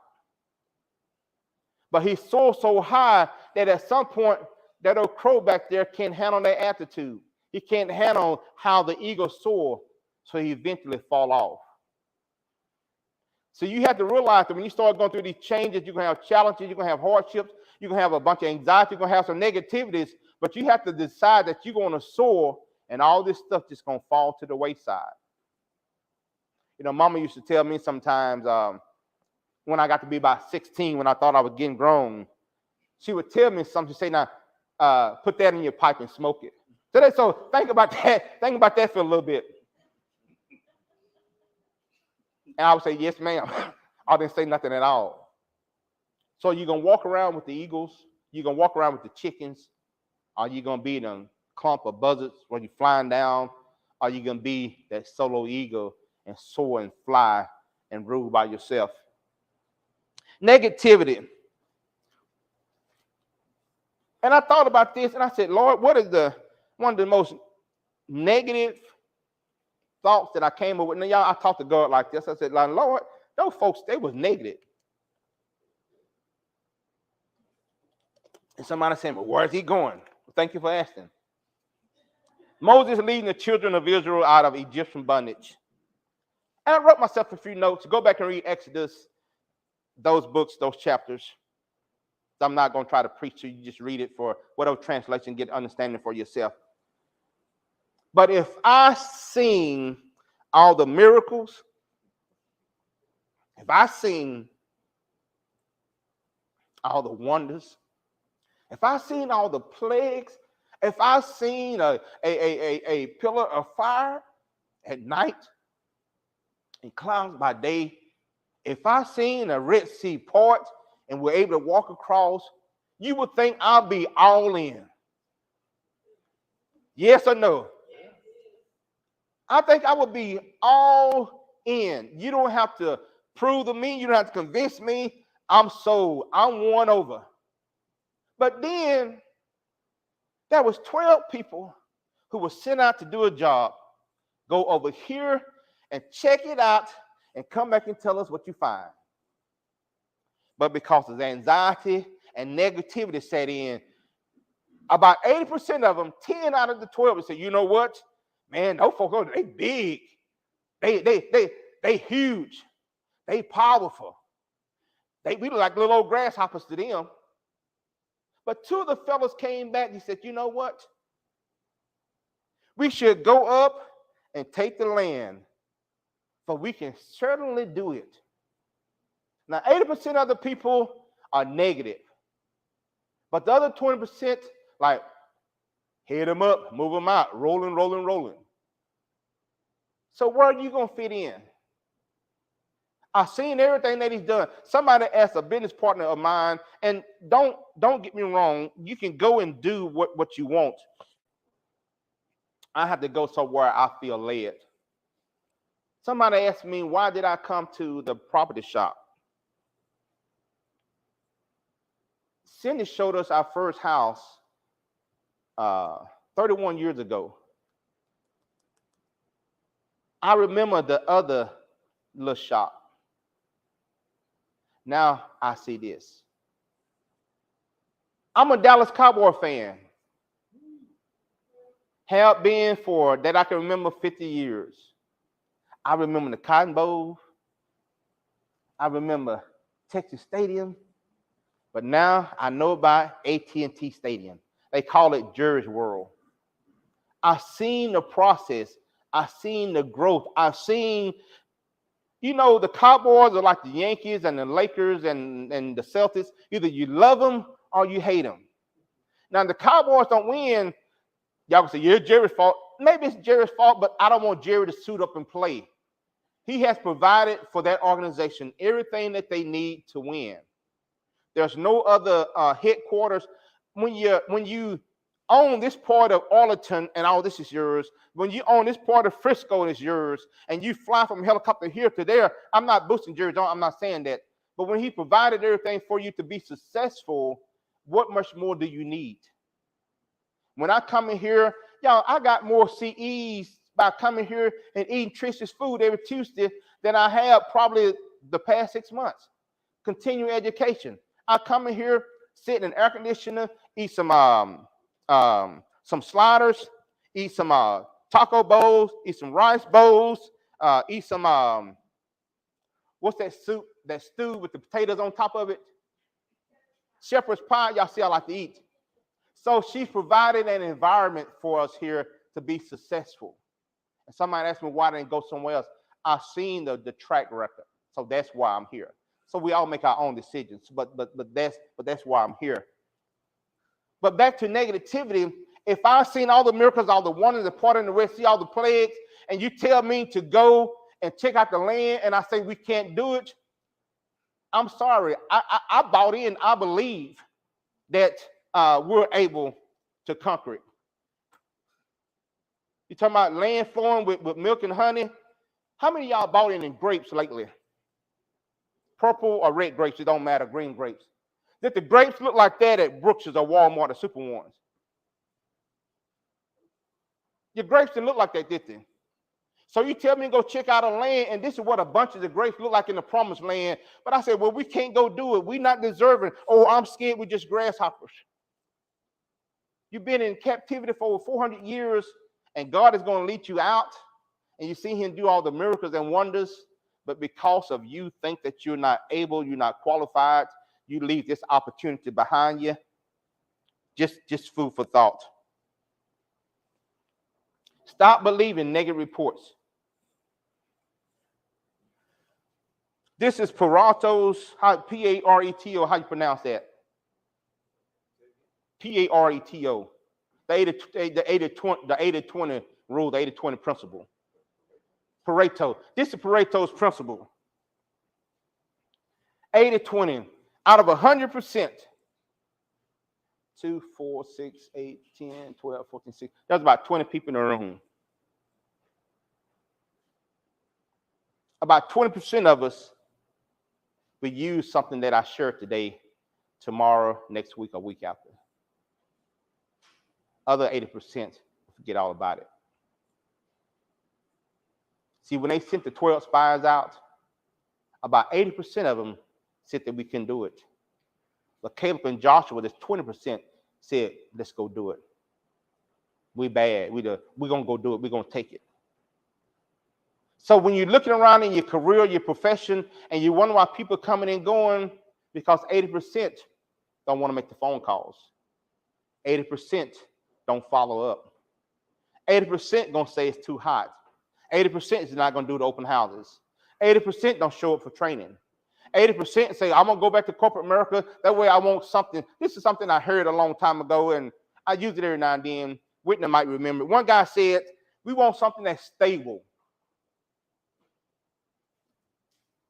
But he soars so high that at some point that old crow back there can't handle that altitude. He can't handle how the eagle soar, so he eventually fall off. So you have to realize that when you start going through these changes, you're going to have challenges, you're going to have hardships, you're going to have a bunch of anxiety, you're going to have some negativities, but you have to decide that you're going to soar and all this stuff just going to fall to the wayside. You know, Mama used to tell me sometimes when I got to be about 16, when I thought I was getting grown, she would tell me something. She'd say, now, put that in your pipe and smoke it. So think about that. Think about that for a little bit. And I would say, yes, ma'am. I didn't say nothing at all. So you're going to walk around with the eagles. You're going to walk around with the chickens. Are you going to be in a clump of buzzards when you're flying down? Are you going to be that solo eagle and soar and fly and rule by yourself? Negativity. And I thought about this and I said, Lord, what is one of the most negative thoughts that I came up with? Now, y'all, I talked to God like this. I said, Lord, those folks, they was negative. And somebody said, well, where's he going? Well, thank you for asking. Moses leading the children of Israel out of Egyptian bondage. And I wrote myself a few notes. Go back and read Exodus, those books, those chapters. So I'm not going to try to preach to you. Just read it for whatever translation, get understanding for yourself. But if I seen all the miracles, if I seen all the wonders, if I seen all the plagues, if I seen a pillar of fire at night and clouds by day, if I seen a Red Sea part and we're able to walk across, you would think I'll be all in. Yes or no? I think I would be all in. You don't have to prove to me. You don't have to convince me. I'm sold. I'm won over. But then there was 12 people who were sent out to do a job. Go over here and check it out and come back and tell us what you find. But because of anxiety and negativity set in, about 80% of them, 10 out of the 12 would say, you know what? Man, those folks, they big. They huge. They powerful. We look like little old grasshoppers to them. But two of the fellows came back and said, you know what? We should go up and take the land, for we can certainly do it. Now, 80% of the people are negative. But the other 20%, like, head them up, move them out, rolling. So where are you going to fit in? I've seen everything that he's done. Somebody asked a business partner of mine, and don't get me wrong, you can go and do what you want. I have to go somewhere I feel led. Somebody asked me, why did I come to the property shop? Cindy showed us our first house 31 years ago. I remember the other little shop. Now I see this. I'm a Dallas Cowboy fan. Have been for that I can remember 50 years. I remember the Cotton Bowl. I remember Texas Stadium. But now I know about AT&T Stadium. They call it Jerry's World. I've seen the process. I've seen the growth. I've seen, the Cowboys are like the Yankees and the Lakers and the Celtics. Either you love them or you hate them. Now, the Cowboys don't win. Y'all can say, yeah, Jerry's fault. Maybe it's Jerry's fault, but I don't want Jerry to suit up and play. He has provided for that organization everything that they need to win. There's no other headquarters. When you own this part of Arlington and all this is yours, when you own this part of Frisco and it's yours, and you fly from helicopter here to there, I'm not boosting Jerry Jones, I'm not saying that. But when he provided everything for you to be successful, what much more do you need? When I come in here, y'all, I got more CEs by coming here and eating Trish's food every Tuesday than I have probably the past 6 months. Continuing education. I come in here, sit in an air conditioner, eat some sliders, eat some taco bowls, eat some rice bowls, eat some what's that soup, that stew with the potatoes on top of it? Shepherd's pie. Y'all see I like to eat. So she's provided an environment for us here to be successful. And somebody asked me why I didn't go somewhere else. I've seen the track record, so that's why I'm here. So we all make our own decisions, but that's why I'm here. But back to negativity, if I've seen all the miracles, all the wonders, the part in the Red Sea, all the plagues, and you tell me to go and check out the land, and I say we can't do it, I'm sorry. I bought in. I believe that we're able to conquer it. You talking about land flowing with milk and honey? How many of y'all bought in grapes lately? Purple or red grapes, it don't matter, green grapes. Did the grapes look like that at Brooks or Walmart or Super Warrens? Your grapes didn't look like that, did they? So you tell me to go check out a land, and this is what a bunch of the grapes look like in the promised land. But I said, well, we can't go do it. We're not deserving. Oh, I'm scared we're just grasshoppers. You've been in captivity for over 400 years, And God is going to lead you out, and you see him do all the miracles and wonders, but because of you think that you're not able, you're not qualified, you leave this opportunity behind you. Just food for thought. Stop believing negative reports. This is Pareto's, P-A-R-E-T-O, how you pronounce that? P-A-R-E-T-O. The 80-20 rule, the 80-20 principle. Pareto. This is Pareto's principle. 80-20. Out of 100%, 2, 4, 6, 8, 10, 12, 14, 16. There's about 20 people in the room. About 20% of us will use something that I shared today, tomorrow, next week, or week after. Other 80% forget all about it. See, when they sent the 12 spies out, about 80% of them said that we can do it. But Caleb and Joshua, this 20% said, let's go do it. We bad. We're going to go do it. We're going to take it. So when you're looking around in your career, your profession, and you wonder why people are coming and going, because 80% don't want to make the phone calls. 80% don't follow up. 80% going to say it's too hot. 80% is not going to do the open houses. 80% don't show up for training. 80% say, I'm going to go back to corporate America. That way I want something. This is something I heard a long time ago, and I use it every now and then. Whitney might remember. One guy said, we want something that's stable.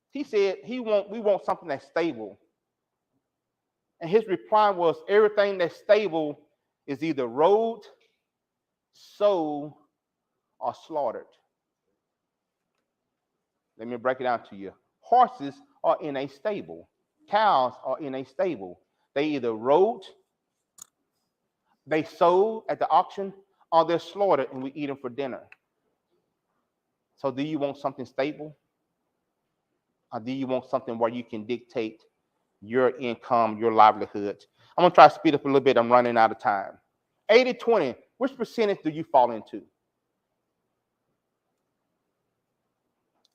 He said, we want something that's stable. And his reply was, everything that's stable is either rode, sold, or slaughtered. Let me break it down to you. Horses are in a stable. Cows are in a stable. They either rode, they sold at the auction, or they're slaughtered and we eat them for dinner. So do you want something stable? Or do you want something where you can dictate your income, your livelihood? I'm going to try to speed up a little bit. I'm running out of time. 80-20, which percentage do you fall into?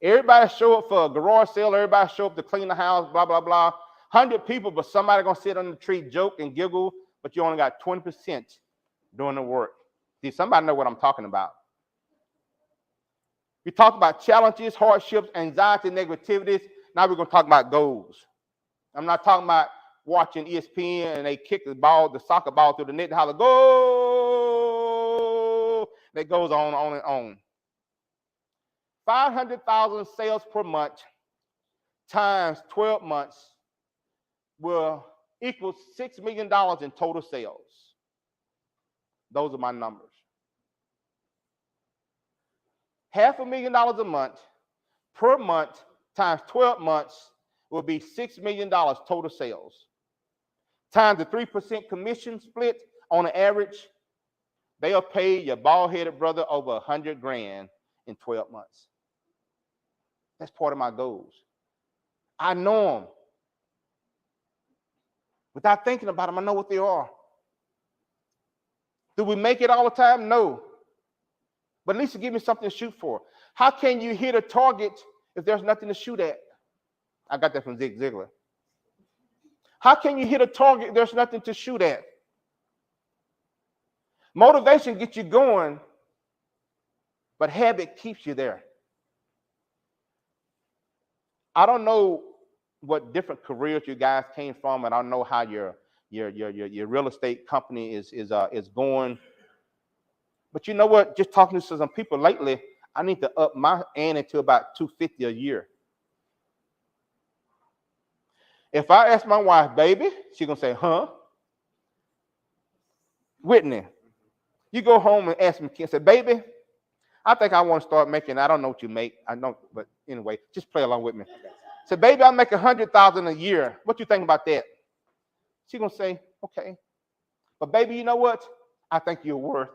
Everybody show up for a garage sale. Everybody show up to clean the house, blah, blah, blah. 100 people, but somebody going to sit on the tree, joke and giggle, but you only got 20% doing the work. See, somebody know what I'm talking about. We talked about challenges, hardships, anxiety, negativities. Now we're going to talk about goals. I'm not talking about watching ESPN and they kick the soccer ball through the net and holler, go! That goes on and on. 500,000 sales per month times 12 months will equal $6 million in total sales. Those are my numbers. $500,000 a month per month times 12 months will be $6 million total sales. Times the 3% commission split on an average, they'll pay your bald-headed brother over $100,000 in 12 months. That's part of my goals. I know them. Without thinking about them, I know what they are. Do we make it all the time? No. But at least give me something to shoot for. How can you hit a target if there's nothing to shoot at? I got that from Zig Ziglar. How can you hit a target if there's nothing to shoot at? Motivation gets you going, but habit keeps you there. I don't know what different careers you guys came from, and I don't know how your real estate company is going. But you know what? Just talking to some people lately, I need to up my ante to about $250 a year. If I ask my wife, baby, she's gonna say, huh? Whitney, you go home and ask me, say, baby, I think I want to start making, I don't know what you make. I know, but anyway, just play along with me. Say, baby, I make $100,000 a year. What you think about that? She's gonna say, okay. But baby, you know what? I think you're worth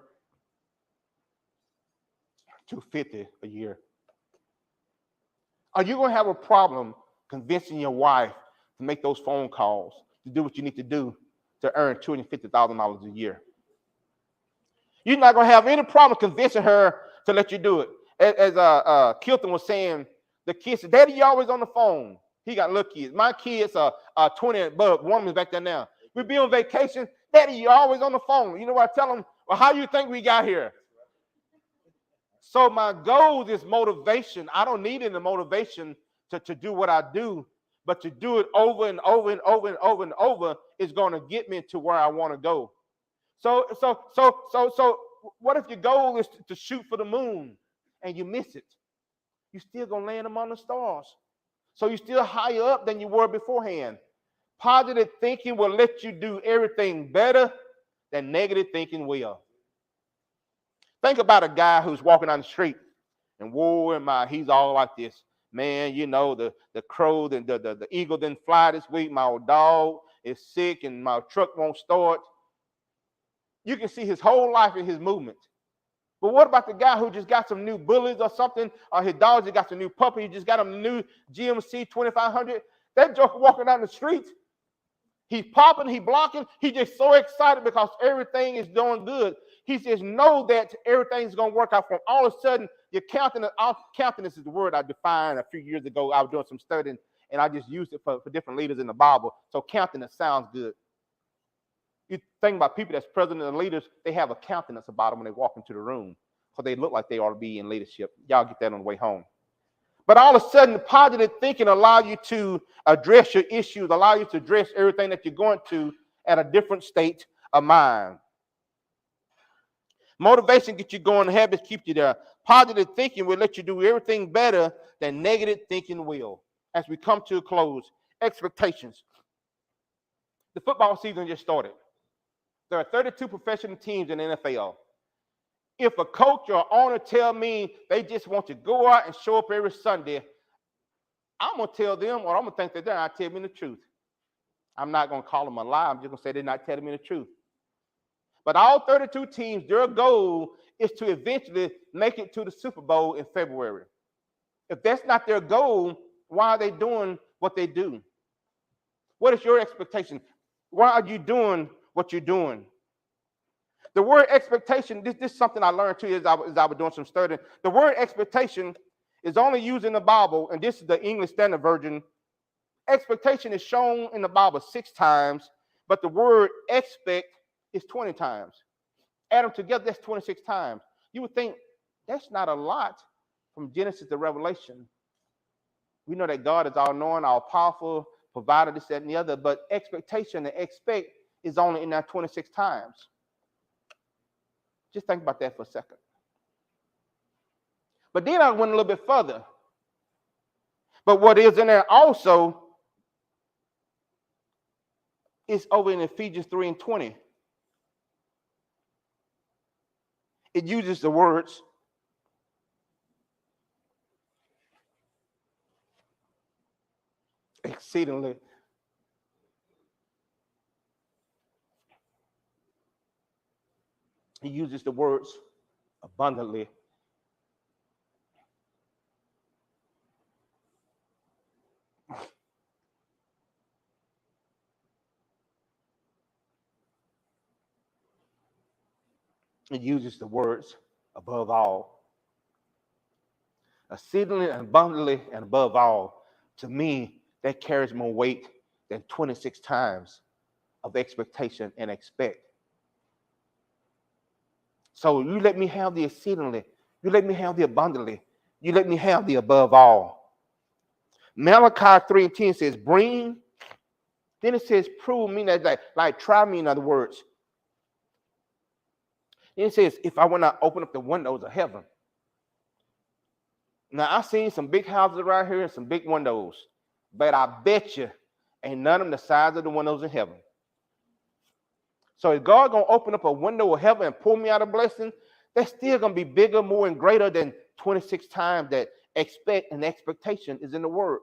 $250 a year. Are you gonna have a problem convincing your wife to make those phone calls, to do what you need to do to earn $250,000 a year? You're not going to have any problem convincing her to let you do it. As Kilton was saying, the kids said, Daddy, you always on the phone. He got little kids. My kids are 20 and above. One is back there now. We be on vacation. Daddy, you always on the phone. You know what I tell them? Well, how you think we got here? So my goal is motivation. I don't need any motivation to do what I do, but to do it over and over and over and over and over is going to get me to where I want to go. So what if your goal is to shoot for the moon and you miss it? You're still going to land among the stars. So you're still higher up than you were beforehand. Positive thinking will let you do everything better than negative thinking will. Think about a guy who's walking down the street and whoa, am I, he's all like this. Man, you know, the crow, the eagle didn't fly this week. My old dog is sick and my truck won't start. You can see his whole life in his movement. But what about the guy who just got some new bullies or something, or his dog just got some new puppy, he just got a new GMC 2500? That joker walking down the street, he's popping, he's blocking, he's just so excited because everything is doing good. He says, know that everything's going to work out for him. All of a sudden, your countenance is the word I defined a few years ago. I was doing some studying, and I just used it for different leaders in the Bible. So countenance sounds good. You think about people that's president and leaders, they have a countenance about them when they walk into the room because they look like they ought to be in leadership. Y'all get that on the way home. But all of a sudden, positive thinking allows you to address your issues, allow you to address everything that you're going to at a different state of mind. Motivation gets you going, habits keep you there. Positive thinking will let you do everything better than negative thinking will. As we come to a close, expectations. The football season just started. There are 32 professional teams in the NFL. If a coach or owner tell me they just want to go out and show up every Sunday, I'm going to tell them, or I'm going to think that they're not telling me the truth. I'm not going to call them a lie. I'm just going to say they're not telling me the truth. But all 32 teams, their goal is to eventually make it to the Super Bowl in February. If that's not their goal, why are they doing what they do? What is your expectation? Why are you doing what you're doing? The word expectation, this is something I learned too as I was doing some studying. The word expectation is only used in the Bible, and this is the English Standard Version. Expectation is shown in the Bible 6 times, but the word expect is 20 times. Add them together, that's 26 times. You would think that's not a lot from Genesis to Revelation. We know that God is all-knowing, all-powerful, provider, this, that, and the other, but expectation and expect is only in there 26 times. Just think about that for a second. But then I went a little bit further. But what is in there also is over in Ephesians 3:20. It uses the words exceedingly. He uses the words abundantly. It uses the words above all. Exceedingly and abundantly and above all. To me, that carries more weight than 26 times of expectation and expect. So you let me have the exceedingly. You let me have the abundantly. You let me have the above all. Malachi 3:10 says, bring. Then it says, prove me, that like try me, in other words. Then it says, if I will not open up the windows of heaven. Now, I've seen some big houses around here and some big windows, but I bet you ain't none of them the size of the windows in heaven. So if God going to open up a window of heaven and pull me out a blessing, that's still going to be bigger, more, and greater than 26 times that expect and expectation is in the word.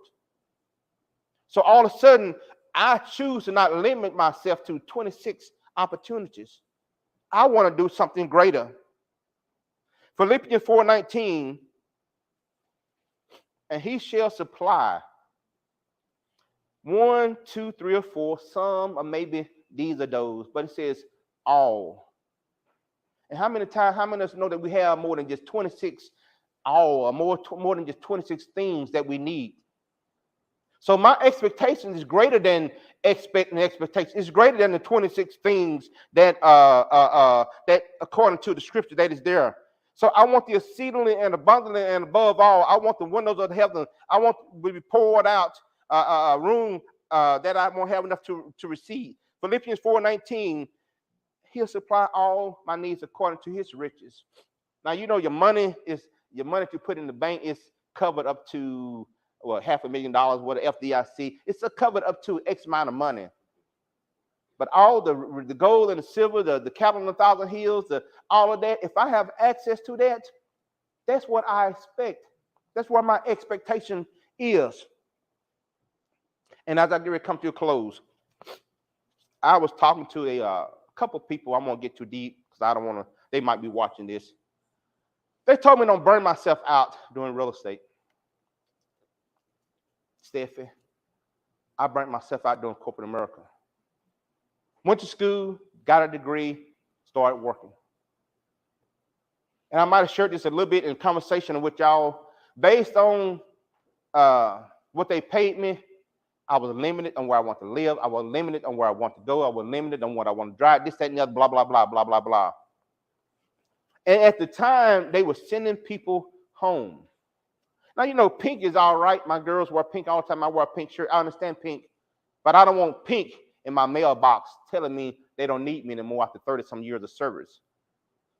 So all of a sudden, I choose to not limit myself to 26 opportunities. I want to do something greater. Philippians 4:19, and he shall supply 1, 2, 3, or 4, some, or maybe these are those, but it says all. And how many of us know that we have more than just 26 or more than just 26 things that we need? So my expectation is greater than expectation. It's greater than the 26 things that that according to the scripture that is there. So I want the exceedingly and abundantly and above all, I want the windows of heaven. I want to be poured out a room that I won't have enough to receive. Philippians 4:19, he'll supply all my needs according to his riches. Now, you know, your money if you put in the bank is covered up to $500,000 with the FDIC. It's covered up to X amount of money. But all the gold and the silver, the cattle on 1,000 hills, all of that, if I have access to that, that's what I expect. That's where my expectation is. And as I get ready to come to a close, I was talking to a couple people. I'm going to get too deep because I don't want to, they might be watching this. They told me don't burn myself out doing real estate. Steffi, I burnt myself out doing corporate America. Went to school, got a degree, started working. And I might have shared this a little bit in conversation with y'all. Based on what they paid me, I was limited on where I want to live. I was limited on where I want to go. I was limited on what I want to drive, this, that, and the other, blah, blah, blah, blah, blah, blah. And at the time, they were sending people home. Now, you know, pink is all right. My girls wear pink all the time. I wear a pink shirt. I understand pink. But I don't want pink in my mailbox telling me they don't need me anymore after 30-some years of service.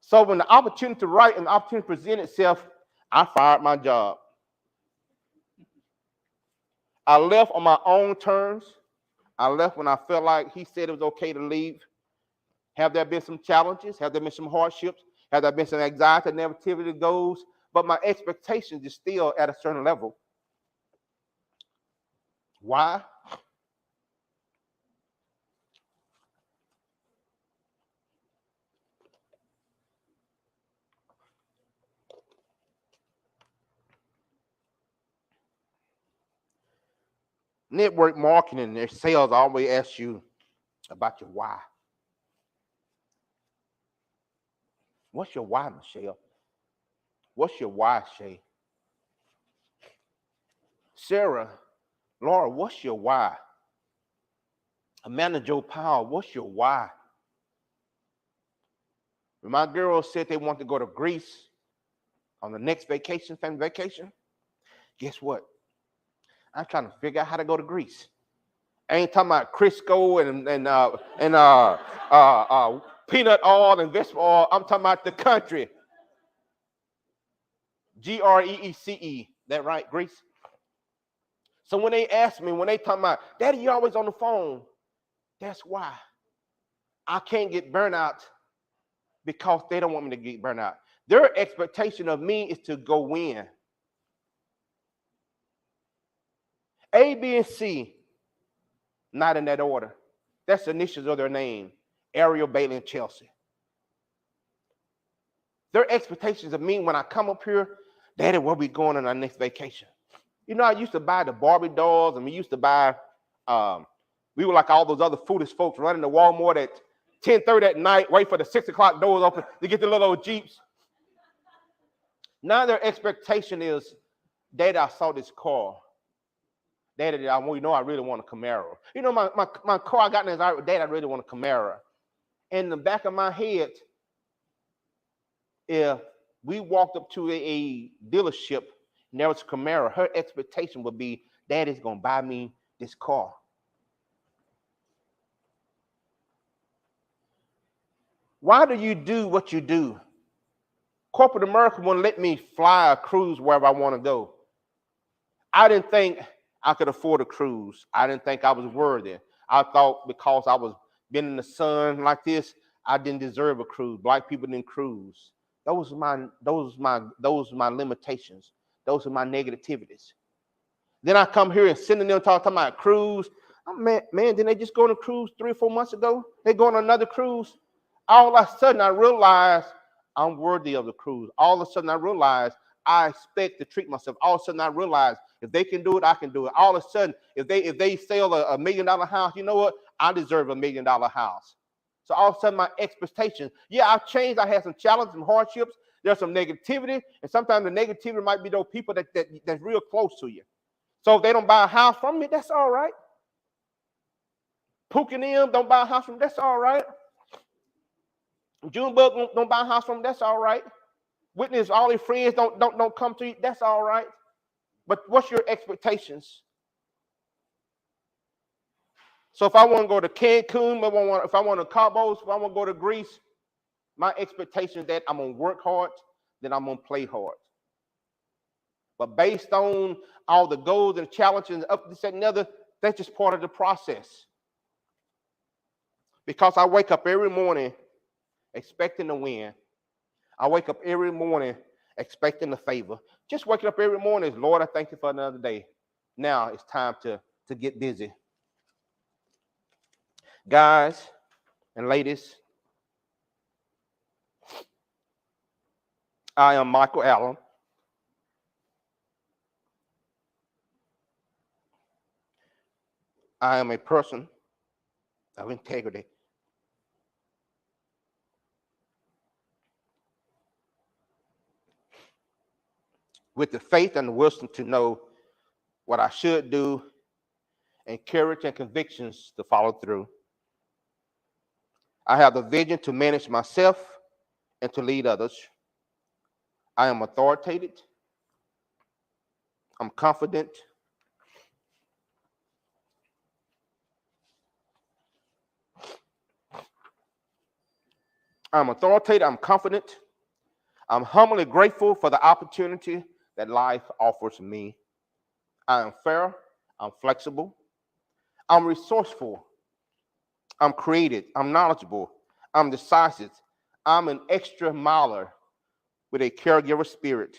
So when the opportunity to write and the opportunity to present itself, I fired my job. I left on my own terms. I left when I felt like he said it was okay to leave. Have there been some challenges? Have there been some hardships? Have there been some anxiety, negativity, goals? But my expectations is still at a certain level. Why? Network marketing, their sales always ask you about your why. What's your why, Michelle? What's your why, Shay? Sarah, Laura, what's your why? Amanda Joe Powell, what's your why? When my girls said they want to go to Greece on the next vacation, family vacation, guess what? I'm trying to figure out how to go to Greece. I ain't talking about Crisco and peanut oil and vegetable oil. I'm talking about the country. Greece. That right, Greece? So when they ask me, when they talk about, Daddy, you always on the phone. That's why. I can't get burnt out because they don't want me to get burnt out. Their expectation of me is to go win. A, B, and C, not in that order. That's the initials of their name. Ariel, Bailey, and Chelsea. Their expectations of me when I come up here, Daddy, where we going on our next vacation? You know, I used to buy the Barbie dolls, and we used to buy, we were like all those other foolish folks running to Walmart at 10:30 at night, wait for the 6 o'clock doors open to get the little old Jeeps. Now their expectation is, Daddy, I saw this car. Daddy, I really want a Camaro. You know, my car I got in this, Daddy, I really want a Camaro. In the back of my head, if we walked up to a dealership and there was a Camaro, her expectation would be, Daddy's going to buy me this car. Why do you do what you do? Corporate America wouldn't let me fly a cruise wherever I want to go. I didn't think I could afford a cruise. I didn't think I was worthy. I thought because I was been in the sun like this, I didn't deserve a cruise. Black people didn't cruise. Those are my limitations. Those are my negativities. Then I come here and sitting there talking about cruise. Oh, man, didn't they just go on a cruise 3 or 4 months ago? They go on another cruise. All of a sudden, I realized I'm worthy of the cruise. All of a sudden, I realized I expect to treat myself. All of a sudden, I realized if they can do it, I can do it. All of a sudden, if they sell a $1 million house, you know what? I deserve a $1 million house. So all of a sudden, my expectations, yeah, I've changed. I had some challenges, some hardships. There's some negativity, and sometimes the negativity might be those people that's real close to you. So if they don't buy a house from me, that's all right. Pookie and them don't buy a house from me, that's all right. Junebug don't buy a house from me, that's all right. Witness, all their friends don't come to you, that's all right. But what's your expectations? So if I want to go to Cancun, if I want to Cabo, if I want to go to Greece, my expectation is that I'm going to work hard, then I'm going to play hard. But based on all the goals and challenges and up this and the other, that's just part of the process. Because I wake up every morning expecting to win. I wake up every morning expecting the favor. Just waking up every morning is, Lord, I thank you for another day. Now it's time to get busy. Guys and ladies, I am Michael Allen. I am a person of integrity. With the faith and the wisdom to know what I should do and courage and convictions to follow through. I have the vision to manage myself and to lead others. I am authoritative. I'm confident. I'm authoritative. I'm confident. I'm humbly grateful for the opportunity that life offers me. I am fair. I'm flexible. I'm resourceful. I'm creative. I'm knowledgeable. I'm decisive. I'm an extra miler with a caregiver spirit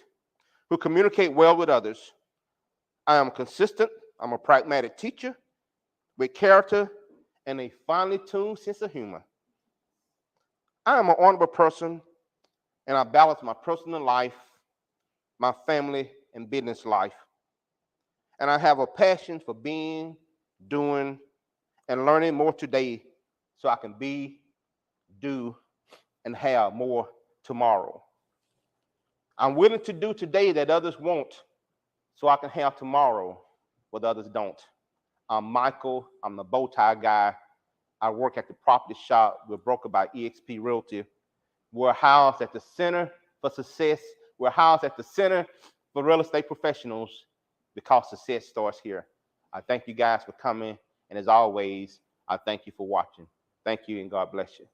who communicate well with others. I am consistent. I'm a pragmatic teacher with character and a finely tuned sense of humor. I am an honorable person, and I balance my personal life, my family, and business life. And I have a passion for being, doing, and learning more today so I can be, do, and have more tomorrow. I'm willing to do today that others won't so I can have tomorrow what others don't. I'm Michael. I'm the bow tie guy. I work at the property shop. We're brokered by eXp Realty. We're housed at the Center for Success. We're housed at the Center for Real Estate Professionals because success starts here. I thank you guys for coming. And as always, I thank you for watching. Thank you and God bless you.